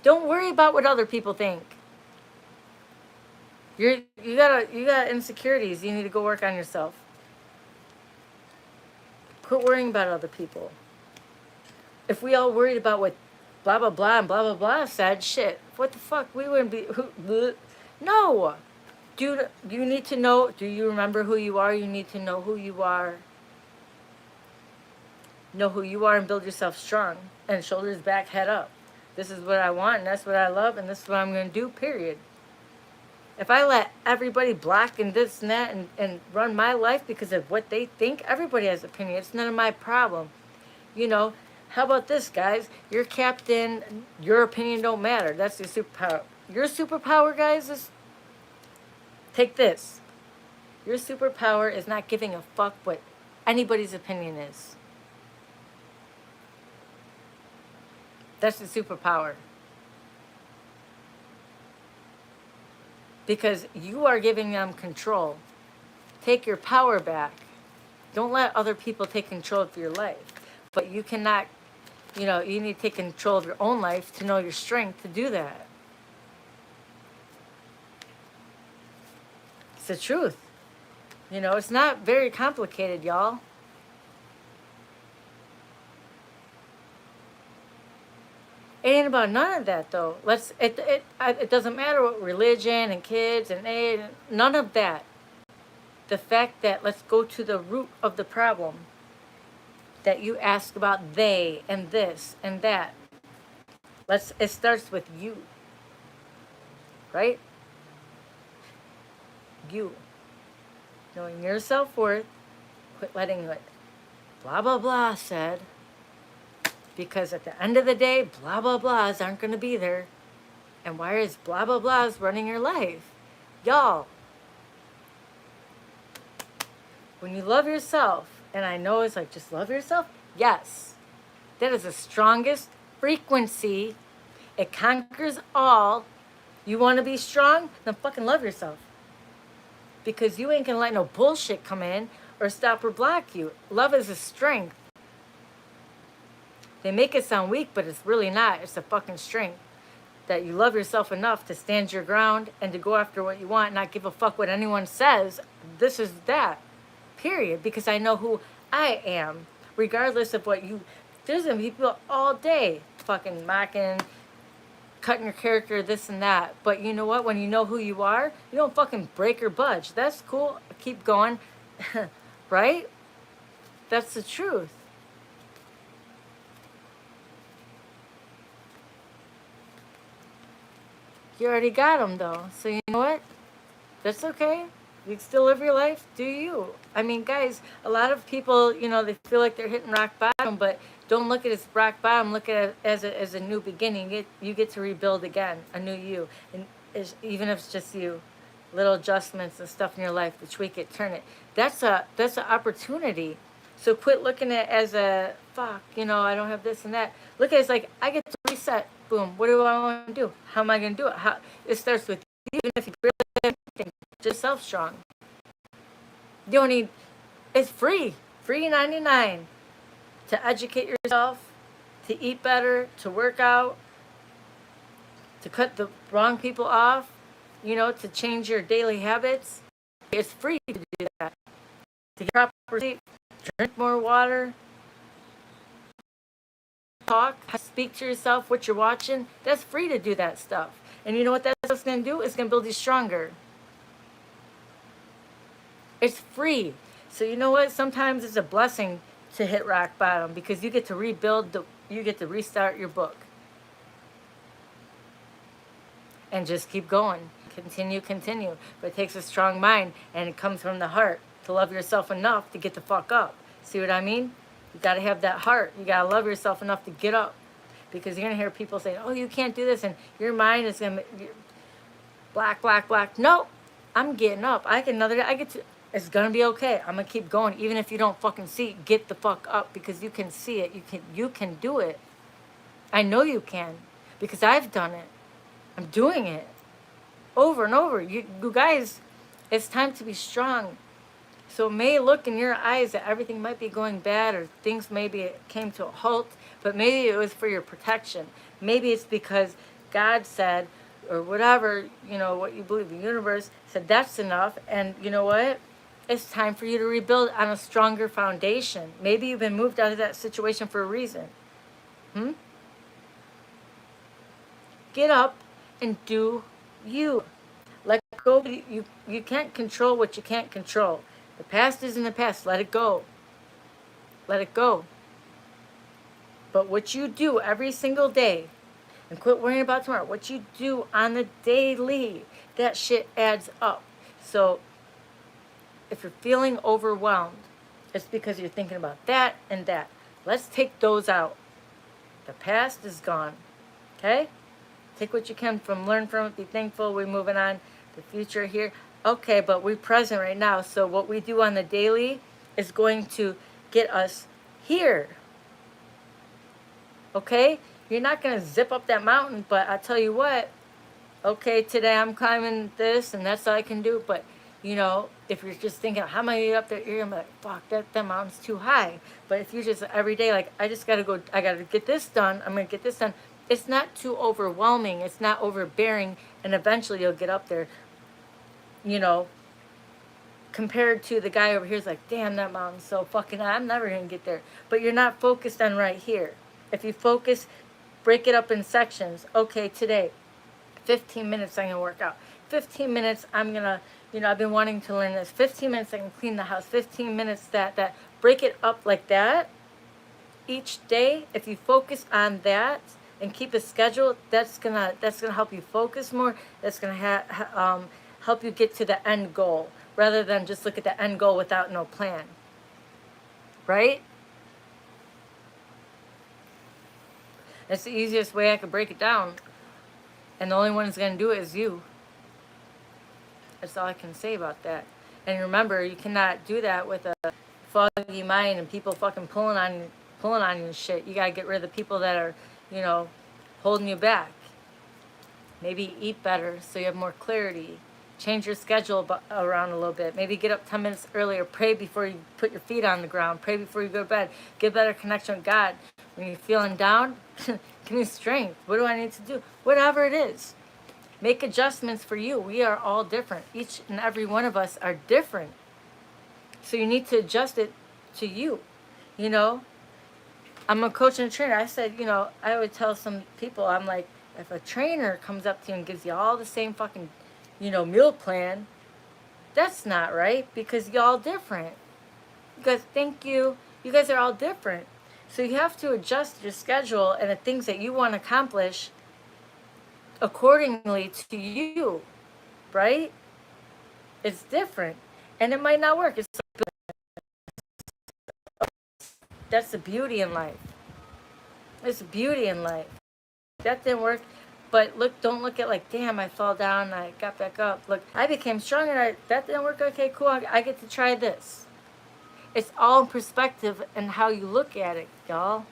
Don't worry about what other people think. You got insecurities. You need to go work on yourself. Quit worrying about other people. If we all worried about what blah blah blah and blah blah blah said, shit, what the fuck? We wouldn't be. No. You need to know. Do you remember who you are? You need to know who you are. Know who you are and build yourself strong. And shoulders back, head up. This is what I want, and that's what I love, and this is what I'm going to do, period. If I let everybody block and this and that and run my life because of what they think, everybody has opinion. It's none of my problem. You know, how about this, guys? You're captain. Your opinion don't matter. That's your superpower. Your superpower, guys, is Take this. Your superpower is not giving a fuck what anybody's opinion is. That's the superpower. Because you are giving them control. Take your power back. Don't let other people take control of your life. But you cannot, you need to take control of your own life to know your strength to do that. It's the truth. It's not very complicated, y'all. It ain't about none of that, though. It doesn't matter what religion and kids and none of that. The fact that let's go to the root of the problem. That you ask about they and this and that. It starts with you. Right? You. Knowing your self-worth. Quit letting it blah blah blah said. Because at the end of the day, blah blah blahs aren't going to be there. And why is blah blah blahs running your life? Y'all. When you love yourself, and I know it's like, just love yourself? Yes. That is the strongest frequency. It conquers all. You want to be strong? Then fucking love yourself. Because you ain't going to let no bullshit come in or stop or block you. Love is a strength. They make it sound weak, but it's really not. It's a fucking strength. That you love yourself enough to stand your ground and to go after what you want, not give a fuck what anyone says. This is that. Period. Because I know who I am. Regardless of what you... There's gonna be people all day fucking mocking, cutting your character, this and that. But you know what? When you know who you are, you don't fucking break or budge. That's cool. Keep going. Right? That's the truth. You already got them, though. So you know what? That's okay. You can still live your life. Do you? I mean, guys, a lot of people, they feel like they're hitting rock bottom, but don't look at it as rock bottom. Look at it as a new beginning. You get to rebuild again, a new you. And even if it's just you, little adjustments and stuff in your life to tweak it, turn it. That's an opportunity. So quit looking at it as a, fuck, I don't have this and that. Look at it as like, I get to reset. Boom. What do I want to do? How am I going to do it? It starts with you. Even if you really have anything, just self-strong. You don't need... It's free. Free 99. To educate yourself, to eat better, to work out, to cut the wrong people off, to change your daily habits. It's free to do that. To get proper sleep, drink more water, talk, speak to yourself, what you're watching. That's free to do that stuff. And you know what that's going to do? It's going to build you stronger. It's free. So you know what? Sometimes it's a blessing to hit rock bottom because you get to rebuild, you get to restart your book. And just keep going. Continue. But it takes a strong mind and it comes from the heart to love yourself enough to get the fuck up. See what I mean? You got to have that heart. You got to love yourself enough to get up. Because you're going to hear people say, oh, you can't do this. And your mind is going to black. No, I'm getting up. It's going to be okay. I'm going to keep going. Even if you don't fucking see it, get the fuck up. Because you can see it. You can do it. I know you can. Because I've done it. I'm doing it. Over and over. You guys, it's time to be strong. So it may look in your eyes that everything might be going bad or things maybe came to a halt, but maybe it was for your protection. Maybe it's because God said, or whatever, what you believe, the universe said that's enough. And you know what? It's time for you to rebuild on a stronger foundation. Maybe you've been moved out of that situation for a reason. Get up and do you. Let go. You can't control what you can't control. The past is in the past. Let it go. Let it go. But what you do every single day, and quit worrying about tomorrow, what you do on the daily, that shit adds up. So if you're feeling overwhelmed, it's because you're thinking about that and that. Let's take those out. The past is gone. Okay? Take what you can learn from it, be thankful. We're moving on. The future here. Okay, but we're present right now. So what we do on the daily is going to get us here. Okay? You're not going to zip up that mountain, but I tell you what, okay, today I'm climbing this and that's all I can do. But, you know, if you're just thinking, how am I gonna get up there? You're going to be like, fuck, that mountain's too high. But if you're just every day, like, I just got to go, I got to get this done. I'm going to get this done. It's not too overwhelming. It's not overbearing. And eventually you'll get up there, you know, compared to the guy over here is like, damn, that mountain's so fucking high. I'm never going to get there. But you're not focused on right here. If you focus, break it up in sections. Okay, today, 15 minutes I'm going to work out. 15 minutes I'm going to, you know, I've been wanting to learn this. 15 minutes I can clean the house. 15 minutes that. Break it up like that each day. If you focus on that and keep a schedule, that's gonna help you focus more. That's gonna help you get to the end goal rather than just look at the end goal without no plan. Right? That's the easiest way I could break it down. And the only one who's going to do it is you. That's all I can say about that. And remember, you cannot do that with a foggy mind and people fucking pulling on you and shit. You got to get rid of the people that are, you know, holding you back. Maybe eat better so you have more clarity. Change your schedule around a little bit. Maybe get up 10 minutes earlier. Pray before you put your feet on the ground. Pray before you go to bed. Get better connection with God. When you're feeling down, give me strength. What do I need to do? Whatever it is. Make adjustments for you. We are all different. Each and every one of us are different. So you need to adjust it to you. You know, I'm a coach and a trainer. I said, you know, I would tell some people, I'm like, if a trainer comes up to you and gives you all the same fucking, you know, meal plan, that's not right because y'all different. You guys, thank you. You guys are all different. So you have to adjust your schedule and the things that you want to accomplish accordingly to you, right? It's different. And it might not work. That's the beauty in life. It's beauty in life. That didn't work. But look, don't look at like, damn, I fell down, I got back up. Look, I became stronger. That didn't work. Okay, cool. I get to try this. It's all in perspective and how you look at it, y'all.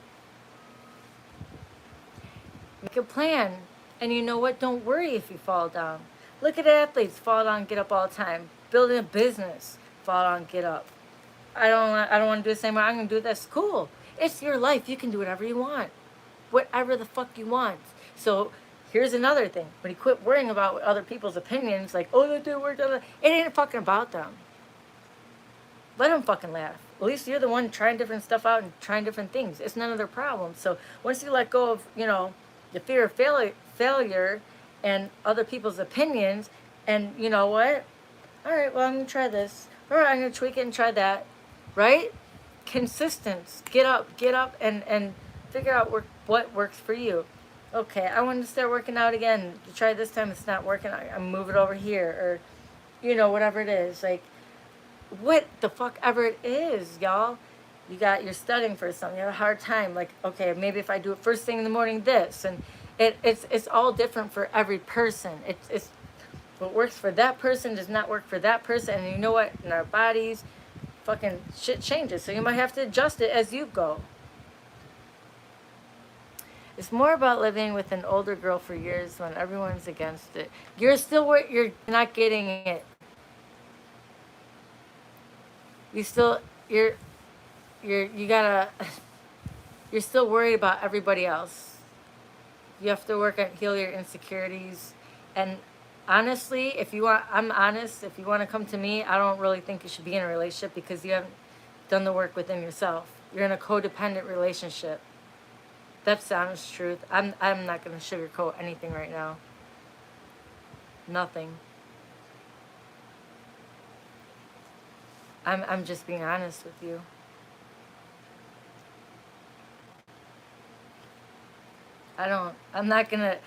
Make a plan. And you know what? Don't worry if you fall down. Look at athletes. Fall down, get up all the time. Building a business. Fall down, get up. I don't want to do the same way. I'm going to do this. Cool. It's your life. You can do whatever you want. Whatever the fuck you want. So here's another thing. When you quit worrying about other people's opinions, like, oh, that didn't work, it ain't fucking about them. Let them fucking laugh. At least you're the one trying different stuff out and trying different things. It's none of their problem. So once you let go of, you know, the fear of failure and other people's opinions, and you know what? All right, well, I'm going to try this. All right, I'm going to tweak it and try that. Right? Consistent. Get up and figure out what works for you. Okay, I want to start working out again. You try this time, it's not working. I'm move it over here, or you know, whatever it is. Like, what the fuck ever it is, y'all. You're studying for something. You have a hard time. Like, okay, maybe if I do it first thing in the morning, this, and it's all different for every person. It's what works for that person does not work for that person. And you know what? In our bodies, fucking shit changes. So you might have to adjust it as you go. It's more about living with an older girl for years when everyone's against it. You're not getting it. You still, you're still worried about everybody else. You have to heal your insecurities. And honestly, I'm honest, if you want to come to me, I don't really think you should be in a relationship because you haven't done the work within yourself. You're in a codependent relationship. That's the honest truth. I'm not going to sugarcoat anything right now. Nothing. I'm just being honest with you. I'm not gonna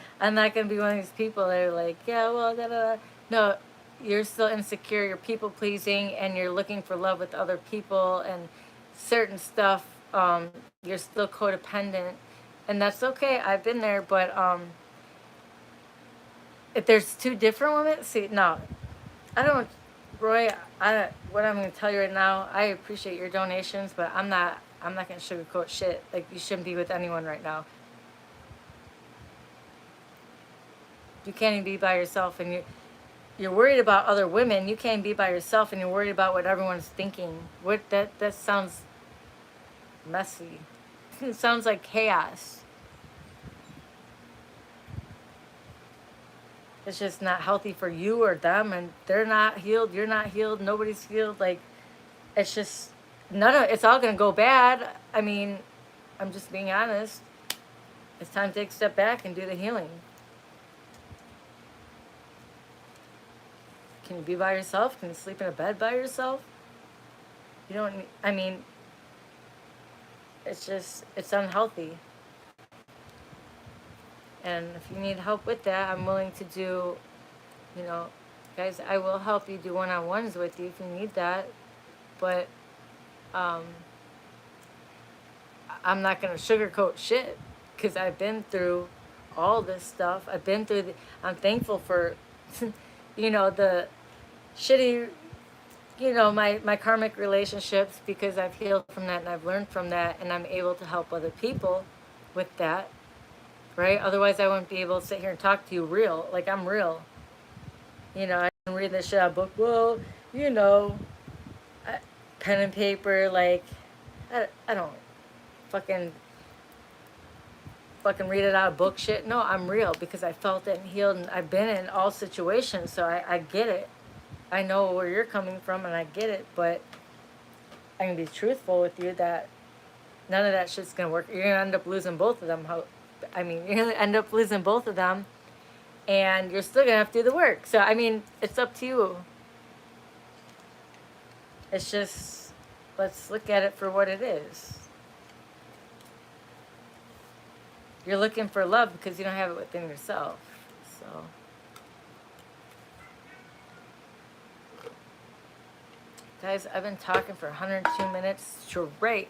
be one of these people that are like, yeah, well, da, da, da. No, you're still insecure, you're people pleasing, and you're looking for love with other people and certain stuff. You're still codependent, and that's okay. I've been there, but if there's two different women, see, no, I don't, Roy. What I'm gonna tell you right now. I appreciate your donations, but I'm not. I'm not gonna sugarcoat shit. Like, you shouldn't be with anyone right now. You can't even be by yourself, and you're worried about other women. You can't be by yourself, and you're worried about what everyone's thinking. What that sounds messy. It sounds like chaos. It's just not healthy for you or them, and they're not healed. You're not healed. Nobody's healed. Like, it's just none of it's all gonna go bad. I mean, I'm just being honest. It's time to take a step back and do the healing. Can you be by yourself? Can you sleep in a bed by yourself? You don't. I mean, it's unhealthy. And if you need help with that, I'm willing to do, you know, guys, I will help you do one-on-ones with you if you need that. But um, I'm not going to sugarcoat shit, because I've been through all this stuff. I'm thankful for, the shitty, my karmic relationships, because I've healed from that and I've learned from that, and I'm able to help other people with that. Right? Otherwise, I wouldn't be able to sit here and talk to you real. Like, I'm real. I can read this shit out of book. Well, I, pen and paper. Like, I don't fucking read it out of book shit. No, I'm real, because I felt it and healed, and I've been in all situations, so I get it. I know where you're coming from, and I get it, but I can be truthful with you that none of that shit's gonna work. You're gonna end up losing both of them. You're gonna end up losing both of them, and you're still gonna have to do the work. So, I mean, it's up to you. It's just, let's look at it for what it is. You're looking for love because you don't have it within yourself. So, guys, I've been talking for 102 minutes straight.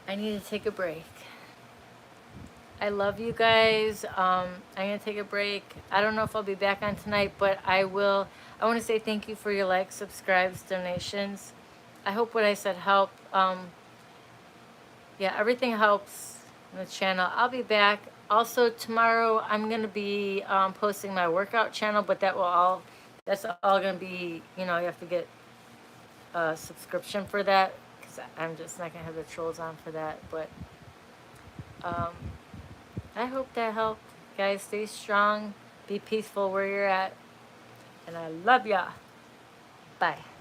I need to take a break. I love you guys. I'm going to take a break. I don't know if I'll be back on tonight, but I will. I want to say thank you for your likes, subscribes, donations. I hope what I said helped. Yeah, everything helps in the channel. I'll be back. Also, tomorrow I'm going to be posting my workout channel, but that's all going to be, you have to get a subscription for that, because I'm just not going to have the trolls on for that. But I hope that helped. Guys, stay strong. Be peaceful where you're at. And I love ya. Bye.